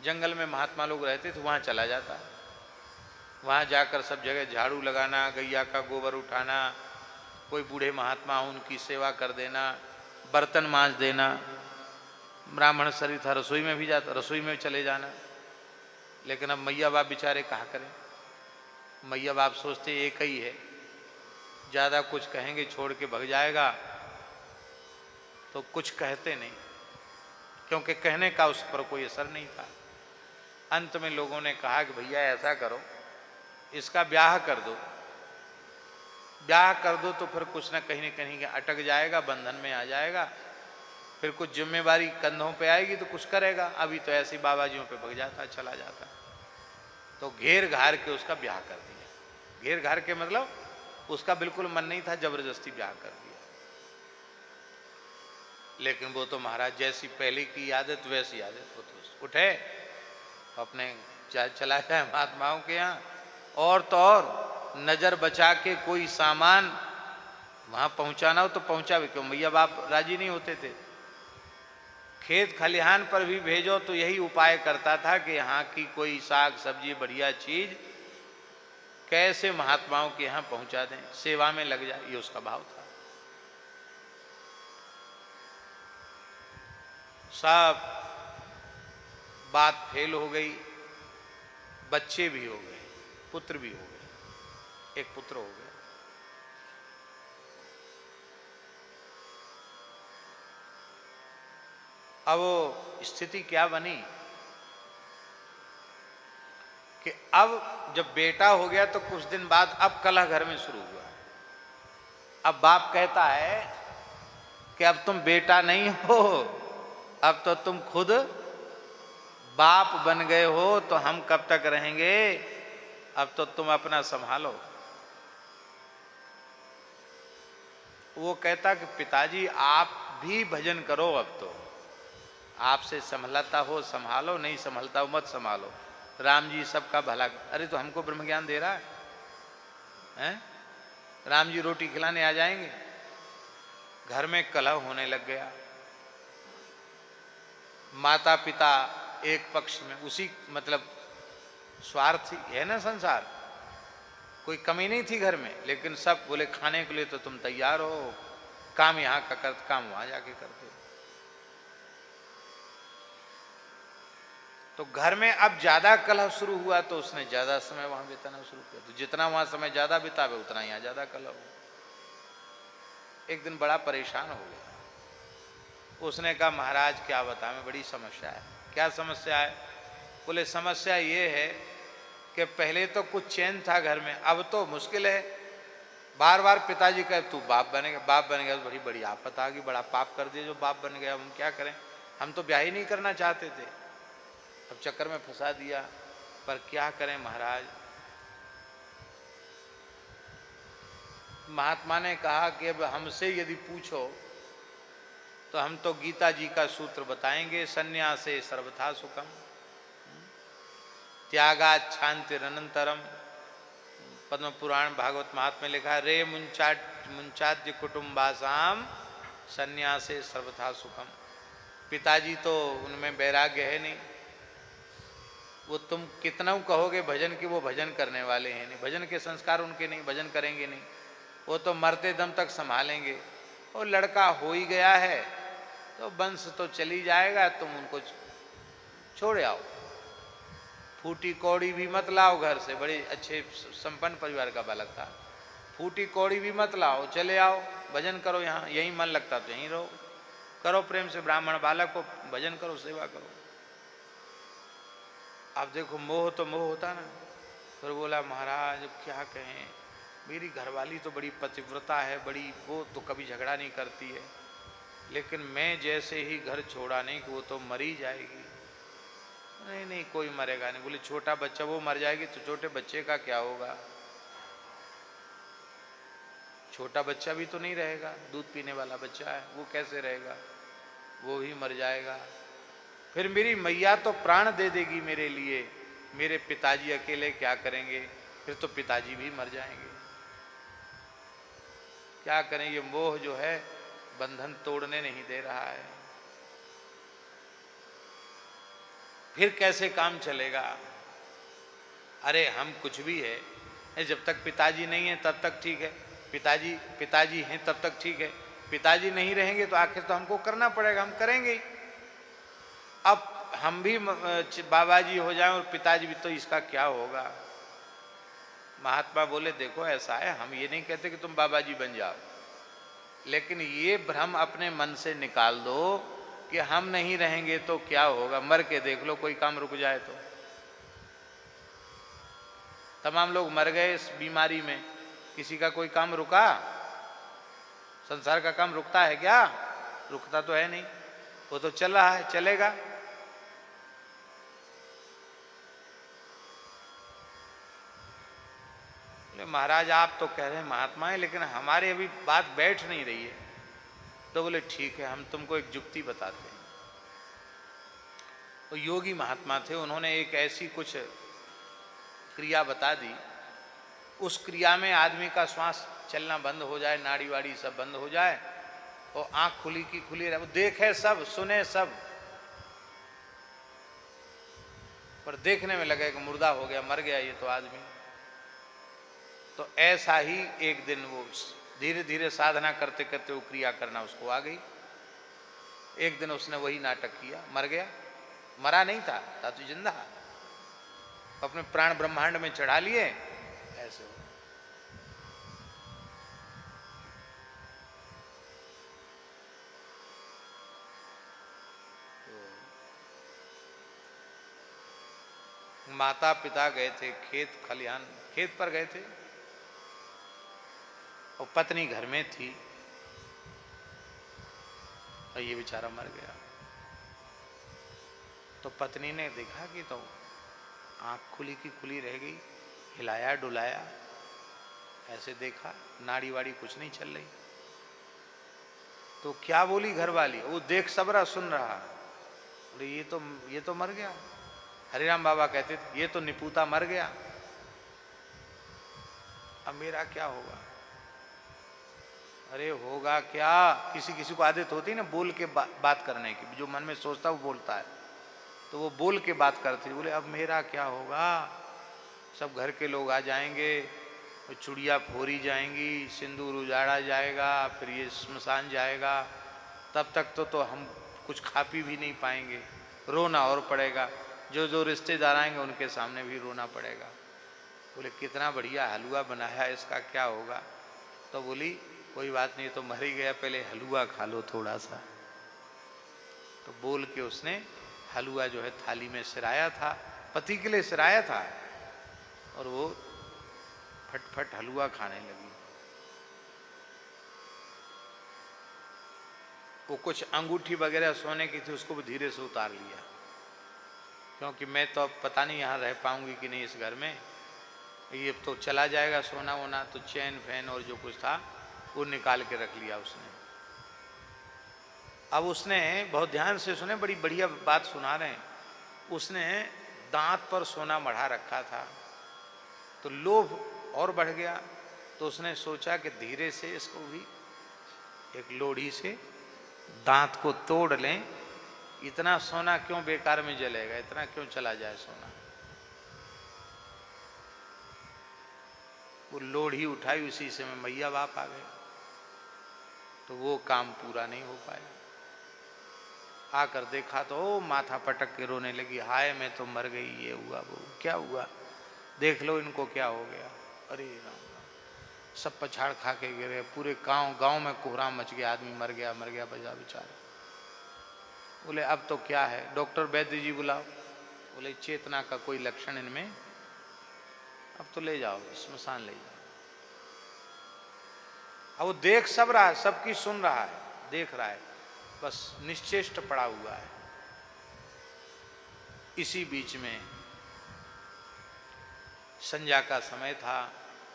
जंगल में महात्मा लोग रहते थे, वहां चला जाता, वहां जाकर सब जगह झाड़ू लगाना, गैया का गोबर उठाना, कोई बूढ़े महात्मा हो उनकी सेवा कर देना, बर्तन मांज देना। ब्राह्मण शरीर था, रसोई में भी जाता, रसोई में चले जाना। लेकिन अब मैया बाप बेचारे कहा करें। मैया बाप सोचते एक ही है, ज़्यादा कुछ कहेंगे छोड़ के भग जाएगा, तो कुछ कहते नहीं, क्योंकि कहने का उस पर कोई असर नहीं था। अंत में लोगों ने कहा कि भैया ऐसा करो, इसका ब्याह कर दो। ब्याह कर दो तो फिर कुछ न कहीं अटक जाएगा, बंधन में आ जाएगा, फिर कुछ जिम्मेवारी कंधों पे आएगी तो कुछ करेगा। अभी तो ऐसे बाबाजियों पे भग जाता, चला जाता। तो घेर घार के उसका ब्याह कर दिया। घेर घार के मतलब उसका बिल्कुल मन नहीं था, जबरदस्ती ब्याह कर दिया। लेकिन वो तो महाराज जैसी पहले की आदत वैसी आदत, वो तो उठे अपने चला जाए महात्माओं के यहाँ, और तो और नजर बचा के कोई सामान वहां पहुंचाना हो तो पहुंचा भी क्यों, मैया बाप राजी नहीं होते थे। खेत खलिहान पर भी भेजो तो यही उपाय करता था कि यहाँ की कोई साग सब्जी बढ़िया चीज कैसे महात्माओं के यहाँ पहुंचा दें, सेवा में लग जाए, ये उसका भाव था। सब बात फेल हो गई, बच्चे भी हो गए, पुत्र भी हो गए, एक पुत्र हो गया। अब वो स्थिति क्या बनी कि अब जब बेटा हो गया तो कुछ दिन बाद अब कलह घर में शुरू हुआ। अब बाप कहता है कि अब तुम बेटा नहीं हो, अब तो तुम खुद बाप बन गए हो, तो हम कब तक रहेंगे, अब तो तुम अपना संभालो। वो कहता कि पिताजी आप भी भजन करो, अब तो आपसे संभलता हो संभालो, नहीं संभलता हो मत संभालो, राम जी सबका भला। अरे तो हमको ब्रह्म ज्ञान दे रहा है? राम जी रोटी खिलाने आ जाएंगे। घर में कलह होने लग गया। माता पिता एक पक्ष में, उसी मतलब स्वार्थ है ना संसार, कोई कमी नहीं थी घर में, लेकिन सब बोले खाने के लिए तो तुम तैयार हो, काम यहाँ का करते, काम वहां जाके करते। तो घर में अब ज्यादा कलह शुरू हुआ तो उसने ज्यादा समय वहां बिताना शुरू किया। तो जितना वहां समय ज्यादा बितावे उतना यहाँ ज्यादा कलह हो। एक दिन बड़ा परेशान हो गया। उसने कहा महाराज क्या बताएं, बड़ी समस्या है। क्या समस्या है? बोले समस्या ये है कि पहले तो कुछ चैन था घर में, अब तो मुश्किल है। बार बार पिताजी कहे तू बाप बनेगा, बाप बनेगा, तो बड़ी बड़ी आफत आ गई, बड़ा पाप कर दिया जो बाप बन गया। हम क्या करें, हम तो ब्याह ही नहीं करना चाहते थे, अब चक्कर में फंसा दिया, पर क्या करें महाराज। महात्मा ने कहा कि अब हमसे यदि पूछो तो हम तो गीता जी का सूत्र बताएंगे, संन्यासे सर्वथा सुखम, त्यागात् शान्तिरनंतरम, पद्म पुराण भागवत महात्म्य लिखा, रे मुंचाद्य कुटुम्बासाम संन्यासे सर्वथा सुखम। पिताजी तो उनमें वैराग्य है नहीं, वो तुम कितना कहोगे भजन की, वो भजन करने वाले हैं नहीं, भजन के संस्कार उनके नहीं, भजन करेंगे नहीं, वो तो मरते दम तक संभालेंगे। और लड़का हो ही गया है तो वंश तो चली जाएगा, तुम उनको छोड़ आओ, फूटी कौड़ी भी मत लाओ घर से, बड़े अच्छे संपन्न परिवार का बालक था, फूटी कौड़ी भी मत लाओ, चले आओ भजन करो, यहाँ यहीं मन लगता तो यहीं रहो, करो प्रेम से ब्राह्मण बालक को भजन करो, सेवा करो। आप देखो मोह तो मोह होता ना। फिर बोला महाराज क्या कहें, मेरी घरवाली तो बड़ी पतिव्रता है, बड़ी, वो तो कभी झगड़ा नहीं करती है, लेकिन मैं जैसे ही घर छोड़ा नहीं कि वो तो मर ही जाएगी। नहीं नहीं कोई मरेगा नहीं। बोले छोटा बच्चा, वो मर जाएगी तो छोटे बच्चे का क्या होगा? छोटा बच्चा भी तो नहीं रहेगा, दूध पीने वाला बच्चा है, वो कैसे रहेगा, वो ही मर जाएगा। फिर मेरी मैया तो प्राण दे देगी मेरे लिए, मेरे पिताजी अकेले क्या करेंगे? फिर तो पिताजी भी मर जाएंगे। क्या करें, ये मोह जो है बंधन तोड़ने नहीं दे रहा है। फिर कैसे काम चलेगा? अरे हम कुछ भी है, जब तक पिताजी नहीं है तब तक ठीक है, पिताजी हैं तब तक ठीक है, पिताजी नहीं रहेंगे तो आखिर तो हमको करना पड़ेगा, हम करेंगे। अब हम भी बाबा जी हो जाएं और पिताजी भी, तो इसका क्या होगा? महात्मा बोले देखो ऐसा है, हम ये नहीं कहते कि तुम बाबा जी बन जाओ, लेकिन ये भ्रम अपने मन से निकाल दो कि हम नहीं रहेंगे तो क्या होगा, मर के देख लो कोई काम रुक जाए तो। तमाम लोग मर गए इस बीमारी में, किसी का कोई काम रुका? संसार का काम रुकता है क्या? रुकता तो है नहीं, वो तो चल रहा है, चलेगा। महाराज आप तो कह रहे हैं महात्मा है, लेकिन हमारे अभी बात बैठ नहीं रही है। तो बोले ठीक है, हम तुमको एक जुक्ति बताते हैं। वो योगी महात्मा थे, उन्होंने एक ऐसी कुछ क्रिया बता दी, उस क्रिया में आदमी का श्वास चलना बंद हो जाए, नाड़ी वाड़ी सब बंद हो जाए, और आंख खुली की खुली रहे, वो देखे सब, सुने सब, पर देखने में लगे कि मुर्दा हो गया, मर गया ये तो आदमी। तो ऐसा ही एक दिन वो धीरे धीरे साधना करते करते वो क्रिया करना उसको आ गई। एक दिन उसने वही नाटक किया, मर गया, मरा नहीं था तो जिंदा, अपने प्राण ब्रह्मांड में चढ़ा लिए, ऐसे हो। तो माता पिता गए थे खेत खलिहान, खेत पर गए थे, और पत्नी घर में थी, और ये बेचारा मर गया। तो पत्नी ने देखा कि तो आंख खुली की खुली रह गई, हिलाया डुलाया, ऐसे देखा, नाड़ी वाड़ी कुछ नहीं चल रही। तो क्या बोली घरवाली? वो देख सब रहा, सुन रहा, बोले ये तो मर गया। हरिराम बाबा कहते थे ये तो निपुता मर गया, अब मेरा क्या होगा? अरे होगा क्या, किसी किसी को आदत होती है ना बोल के बात करने की, जो मन में सोचता वो बोलता है, तो वो बोल के बात करती। बोले अब मेरा क्या होगा, सब घर के लोग आ जाएंगे, चुड़िया फोरी जाएंगी, सिंदूर उजाड़ा जाएगा, फिर ये स्मशान जाएगा, तब तक तो हम कुछ खा पी भी नहीं पाएंगे, रोना और पड़ेगा, जो जो रिश्तेदार आएंगे उनके सामने भी रोना पड़ेगा। बोले कितना बढ़िया हलवा बनाया, इसका क्या होगा? तो बोली कोई बात नहीं, तो मर ही गया, पहले हलवा खा लो थोड़ा सा। तो बोल के उसने हलवा जो है थाली में सिराया था, पति के लिए सिराया था, और वो फटफट हलवा खाने लगी। वो कुछ अंगूठी वगैरह सोने की थी, उसको भी धीरे से उतार लिया, क्योंकि मैं तो अब पता नहीं यहाँ रह पाऊंगी कि नहीं इस घर में, ये तो चला जाएगा सोना वोना। तो चैन फैन और जो कुछ था वो निकाल के रख लिया उसने। अब उसने बहुत ध्यान से सुने, बड़ी बढ़िया बात सुना रहे हैं, उसने दांत पर सोना मढ़ा रखा था, तो लोभ और बढ़ गया। तो उसने सोचा कि धीरे से इसको भी एक लोढ़ी से दांत को तोड़ लें, इतना सोना क्यों बेकार में जलेगा, इतना क्यों चला जाए सोना। वो लोढ़ी उठाई, उसी से में मैया बाप आ गए, तो वो काम पूरा नहीं हो पाया। आकर देखा तो ओ माथा पटक के रोने लगी, हाय मैं तो मर गई, ये हुआ वो क्या हुआ, देख लो इनको क्या हो गया। अरे राम राम, सब पछाड़ खा के गिरे, पूरे गांव में कोहराम मच गया, आदमी मर गया बजा बेचारा। बोले अब तो क्या है, डॉक्टर वैद्य जी बुलाओ। बोले चेतना का कोई लक्षण इनमें, अब तो ले जाओ स्मशान ले जाओ। अब वो देख सब रहा है, सबकी सुन रहा है, देख रहा है, बस निश्चेष्ट पड़ा हुआ है। इसी बीच में संध्या का समय था।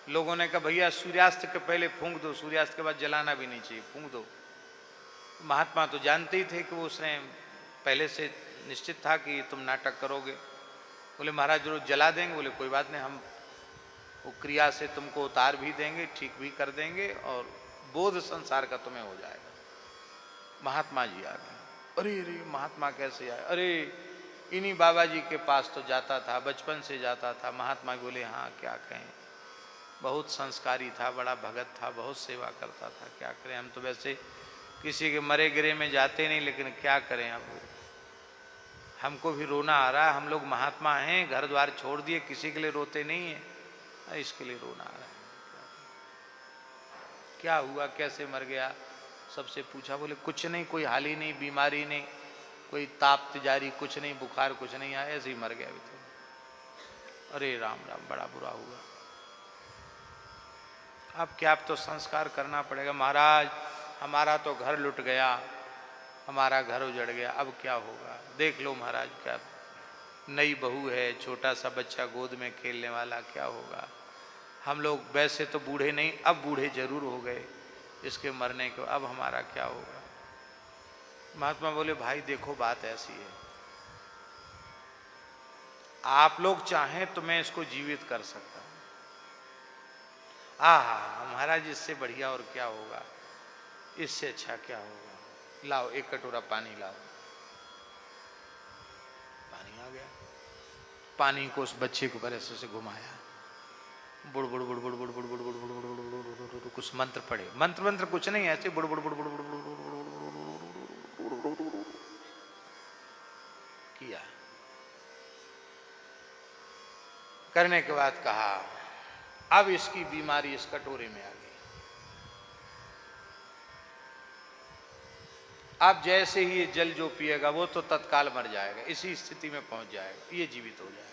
लोगों ने कहा भैया सूर्यास्त के पहले फूंक दो, सूर्यास्त के बाद जलाना भी नहीं चाहिए, फूंक दो। महात्मा तो जानते ही थे कि वो उसने पहले से निश्चित था कि तुम नाटक करोगे। बोले महाराज जरूर जला देंगे। बोले कोई बात नहीं, हम वो क्रिया से तुमको उतार भी देंगे, ठीक भी कर देंगे और बोध संसार का तुम्हें हो जाएगा। महात्मा जी आ गए। अरे अरे महात्मा कैसे आए, अरे इन्हीं बाबा जी के पास तो जाता था, बचपन से जाता था। महात्मा बोले हाँ क्या कहें, बहुत संस्कारी था, बड़ा भगत था, बहुत सेवा करता था, क्या करें, हम तो वैसे किसी के मरे गिरे में जाते नहीं, लेकिन क्या करें, अब हमको भी रोना आ रहा है। हम लोग महात्मा हैं, घर द्वार छोड़ दिए, किसी के लिए रोते नहीं है, इसके लिए रोना आ रहा है। क्या हुआ, कैसे मर गया, सबसे पूछा। बोले कुछ नहीं, कोई हाल ही नहीं, बीमारी नहीं, कोई ताप तिजारी कुछ नहीं, बुखार कुछ नहीं आया, ऐसे ही मर गया अभी तो। अरे राम राम, बड़ा बुरा हुआ। अब क्या, अब तो संस्कार करना पड़ेगा। महाराज हमारा तो घर लुट गया, हमारा घर उजड़ गया, अब क्या होगा। देख लो महाराज, क्या नई बहू है, छोटा सा बच्चा गोद में खेलने वाला, क्या होगा। हम लोग वैसे तो बूढ़े नहीं, अब बूढ़े जरूर हो गए इसके मरने के, अब हमारा क्या होगा। महात्मा बोले भाई देखो बात ऐसी है, आप लोग चाहें तो मैं इसको जीवित कर सकता हूं। महाराज इससे बढ़िया और क्या होगा, इससे अच्छा क्या होगा, लाओ एक कटोरा पानी लाओ। पानी आ गया, पानी को उस बच्चे को ऐसे से घुमाया, बुड़ बुड़ बुड़ बुड़ बुड़ बुड़ बुड़ बुड़ बुड़ बुड़, कुछ मंत्र पढ़े, मंत्र कुछ नहीं, ऐसे बुड़ बुड़ बुड़ बुड़ बुड़ किया। करने के बाद कहा अब इसकी बीमारी इस कटोरे में आ गई, अब जैसे ही ये जल जो पिएगा वो तो तत्काल मर जाएगा, इसी स्थिति में पहुंच जाएगा, ये जीवित हो जाएगा।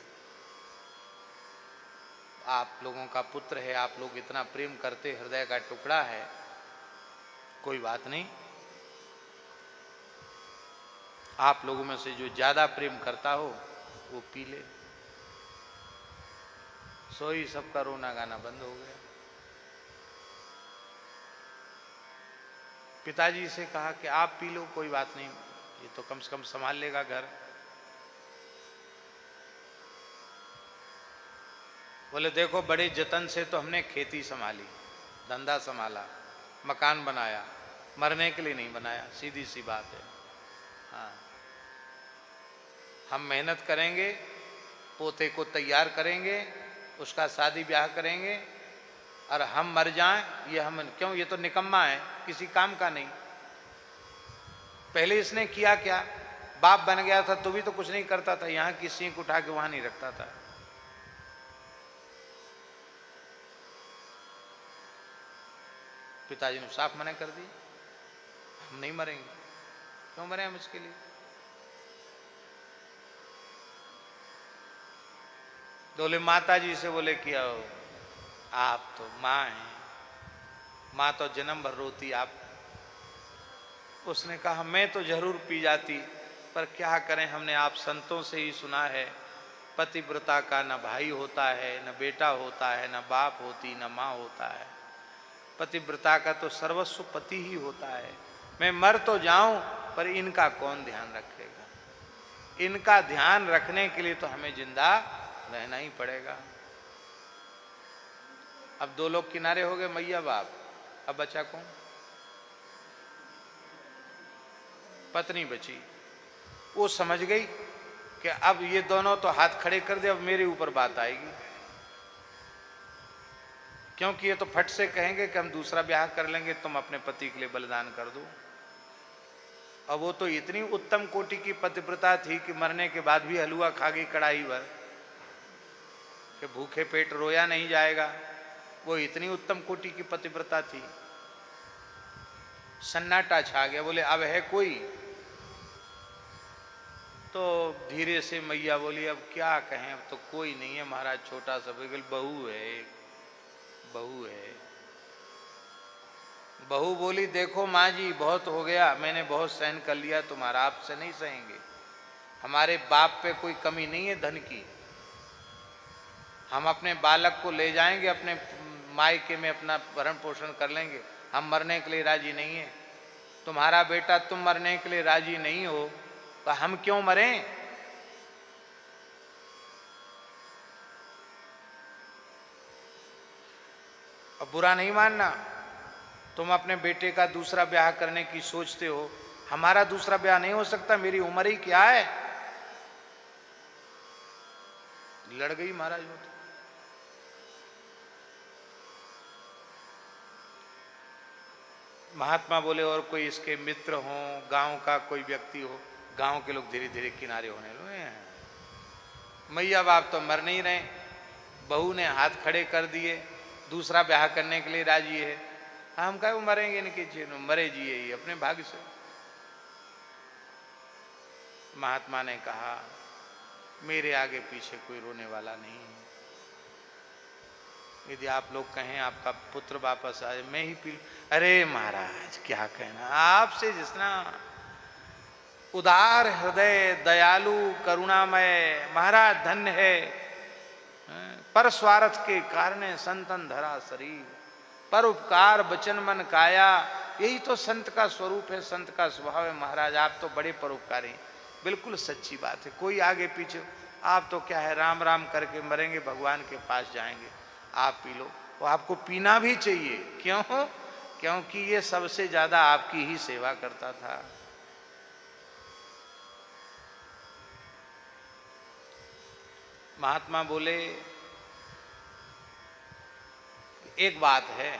आप लोगों का पुत्र है, आप लोग इतना प्रेम करते, हृदय का टुकड़ा है, कोई बात नहीं, आप लोगों में से जो ज्यादा प्रेम करता हो वो पी ले। सोई सबका रोना गाना बंद हो गया। पिताजी से कहा कि आप पी लो, कोई बात नहीं, ये तो कम से कम संभाल लेगा घर। बोले देखो बड़े जतन से तो हमने खेती संभाली, धंधा संभाला, मकान बनाया, मरने के लिए नहीं बनाया, सीधी सी बात है। हाँ, हम मेहनत करेंगे, पोते को तैयार करेंगे, उसका शादी ब्याह करेंगे, और हम मर जाएं ये हम क्यों, ये तो निकम्मा है, किसी काम का नहीं। पहले इसने किया क्या, बाप बन गया था तो भी तो कुछ नहीं करता था, यहाँ की सींग उठा के वहां नहीं रखता था। पिताजी ने साफ मना कर दी, हम नहीं मरेंगे, क्यों मरे हम इसके लिए। बोले माता जी से बोले कि आप तो माँ हैं, माँ तो जन्म भर रोती आप। उसने कहा मैं तो जरूर पी जाती, पर क्या करें, हमने आप संतों से ही सुना है पतिव्रता का न भाई होता है, न बेटा होता है, न बाप होती, न माँ होता है। पतिव्रता का तो सर्वस्व पति ही होता है। मैं मर तो जाऊं पर इनका कौन ध्यान रखेगा, इनका ध्यान रखने के लिए तो हमें जिंदा रहना ही पड़ेगा। अब 2 लोग किनारे हो गए, मैया बाप, अब बचा कौन? पत्नी बची। वो समझ गई कि अब ये दोनों तो हाथ खड़े कर दे, अब मेरे ऊपर बात आएगी, क्योंकि ये तो फट से कहेंगे कि हम दूसरा ब्याह कर लेंगे, तुम अपने पति के लिए बलिदान कर दो। अब वो तो इतनी उत्तम कोटि की पतिव्रता थी कि मरने के बाद भी हलवा खा गई कड़ाही भर, कि भूखे पेट रोया नहीं जाएगा। वो इतनी उत्तम कोटि की पतिव्रता थी। सन्नाटा छा गया। बोले अब है कोई? तो धीरे से मैया बोली अब क्या कहें, अब तो कोई नहीं है महाराज, छोटा सा बिगल बहू है, बहू है। बहू बोली देखो माँ जी, बहुत हो गया, मैंने बहुत सहन कर लिया तुम्हारा, आपसे नहीं सहेंगे। हमारे बाप पे कोई कमी नहीं है धन की, हम अपने बालक को ले जाएंगे, अपने मायके में अपना भरण पोषण कर लेंगे, हम मरने के लिए राजी नहीं है। तुम्हारा बेटा तुम मरने के लिए राजी नहीं हो तो हम क्यों मरें? अब बुरा नहीं मानना, तुम अपने बेटे का दूसरा ब्याह करने की सोचते हो, हमारा दूसरा ब्याह नहीं हो सकता, मेरी उम्र ही क्या है। लड़ गई महाराज वो तो। महात्मा बोले और कोई इसके मित्र हो, गांव का कोई व्यक्ति हो। गांव के लोग धीरे धीरे किनारे होने लगे। मैया बाप तो मर नहीं रहे, बहू ने हाथ खड़े कर दिए, दूसरा ब्याह करने के लिए राजी है। हम कहे वो मरेंगे इनके जीवन, मरे जिए ही अपने भाग्य से। महात्मा ने कहा मेरे आगे पीछे कोई रोने वाला नहीं है, यदि आप लोग कहें आपका पुत्र वापस आए मैं ही पी। अरे महाराज क्या कहना, आपसे जितना उदार हृदय, दयालु, करुणामय महाराज धन्य है। पर स्वार्थ के कारण संतन धरा शरीर, पर उपकार वचन मन काया, यही तो संत का स्वरूप है, संत का स्वभाव है। महाराज आप तो बड़े परोपकारी हैं, बिल्कुल सच्ची बात है। कोई आगे पीछे, आप तो क्या है राम राम करके मरेंगे, भगवान के पास जाएंगे। आप पी लो, वो आपको पीना भी चाहिए। क्यों? क्योंकि ये सबसे ज्यादा आपकी ही सेवा करता था। महात्मा बोले एक बात है,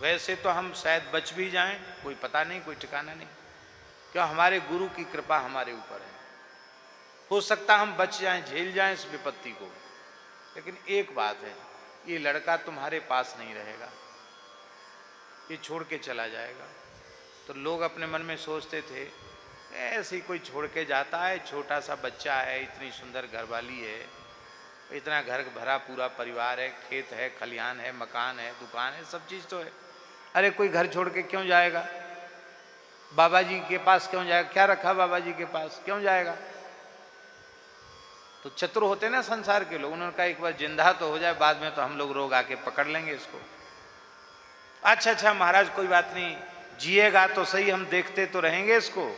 वैसे तो हम शायद बच भी जाएं, कोई पता नहीं, कोई ठिकाना नहीं, क्यों हमारे गुरु की कृपा हमारे ऊपर है। हो सकता हम बच जाएं, झेल जाएं इस विपत्ति को, लेकिन एक बात है, ये लड़का तुम्हारे पास नहीं रहेगा, ये छोड़ के चला जाएगा। तो लोग अपने मन में सोचते थे ऐसे ही कोई छोड़ के जाता है, छोटा सा बच्चा है, इतनी सुंदर घरवाली है, इतना घर भरा पूरा परिवार है, खेत है, खलिहान है, मकान है, दुकान है, सब चीज़ तो है। अरे कोई घर छोड़ के क्यों जाएगा? बाबा जी के पास क्यों जाएगा? क्या रखा बाबा जी के पास, क्यों जाएगा? तो चतुर होते ना संसार के लोग, उन्होंने कहा एक बार जिंदा तो हो जाए, बाद में तो हम लोग रोग आके पकड़ लेंगे इसको। अच्छा महाराज कोई बात नहीं, जिएगा तो सही, हम देखते तो रहेंगे इसको।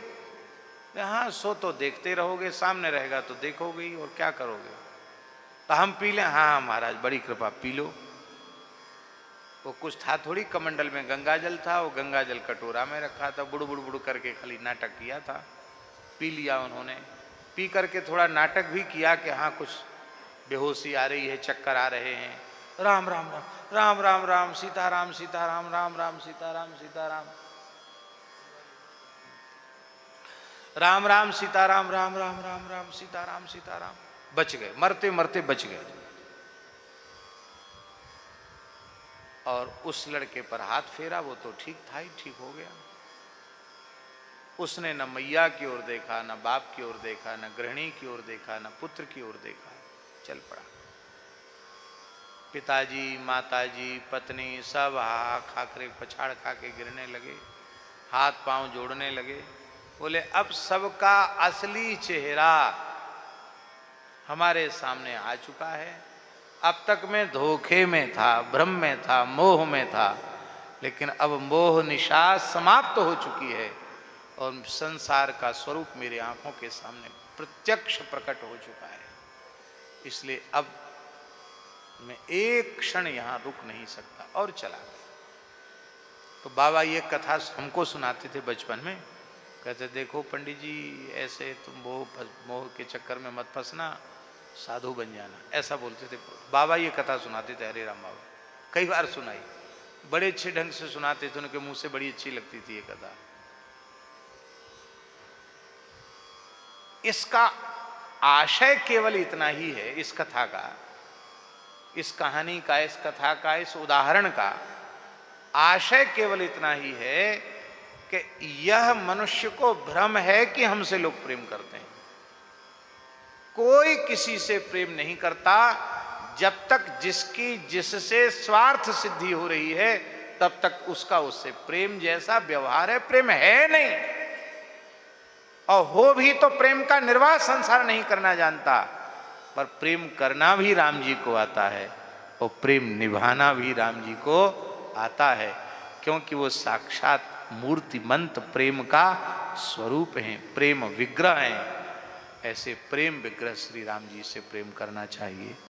हाँ सो तो देखते रहोगे, सामने रहेगा तो देखोगे ही, और क्या करोगे। तो हम पी लें? हाँ महाराज बड़ी कृपा, पी लो। वो कुछ था थोड़ी, कमंडल में गंगा जल था, वो गंगा जल कटोरा में रखा था, बुड़ बुड़ बुड़ करके खाली नाटक किया था। पी लिया उन्होंने, पी करके थोड़ा नाटक भी किया कि हाँ कुछ बेहोशी आ रही है, चक्कर आ रहे हैं। राम राम राम राम राम राम सीताराम सीताराम राम राम सीताराम सीताराम राम राम सीताराम राम राम राम राम सीताराम सीताराम। बच गए, मरते मरते बच गए। और उस लड़के पर हाथ फेरा, वो तो ठीक था ही, ठीक हो गया। उसने न मैया की ओर देखा, न बाप की ओर देखा, न गृहिणी की ओर देखा, न पुत्र की ओर देखा, चल पड़ा। पिताजी, माताजी, पत्नी सब खाकरे पछाड़ खा के गिरने लगे, हाथ पांव जोड़ने लगे। बोले अब सबका असली चेहरा हमारे सामने आ चुका है। अब तक मैं धोखे में था, भ्रम में था, मोह में था, लेकिन अब मोह निशा समाप्त हो चुकी है और संसार का स्वरूप मेरे आंखों के सामने प्रत्यक्ष प्रकट हो चुका है। इसलिए अब मैं एक क्षण यहां रुक नहीं सकता, और चला गया। तो बाबा ये कथा हमको सुनाते थे बचपन में, कहते देखो पंडित जी ऐसे तुम मोह के चक्कर में मत फंसना, साधु बन जाना, ऐसा बोलते थे बाबा। ये कथा सुनाते थे हरे राम बाबा, कई बार सुनाई, बड़े अच्छे ढंग से सुनाते थे, उनके मुंह से बड़ी अच्छी लगती थी ये कथा। इसका आशय केवल इतना ही है, इस कथा का, इस कहानी का, इस कथा का, इस उदाहरण का आशय केवल इतना ही है कि यह मनुष्य को भ्रम है कि हमसे लोग प्रेम करते हैं। कोई किसी से प्रेम नहीं करता जब तक जिससे स्वार्थ सिद्धि हो रही है, तब तक उसका उससे प्रेम जैसा व्यवहार है, प्रेम है नहीं। और हो भी तो प्रेम का निर्वाह संसार नहीं करना जानता, पर प्रेम करना भी राम जी को आता है और प्रेम निभाना भी राम जी को आता है, क्योंकि वो साक्षात मूर्तिमंत प्रेम का स्वरूप हैं, प्रेम विग्रह हैं। ऐसे प्रेम विग्रह श्री राम जी से प्रेम करना चाहिए।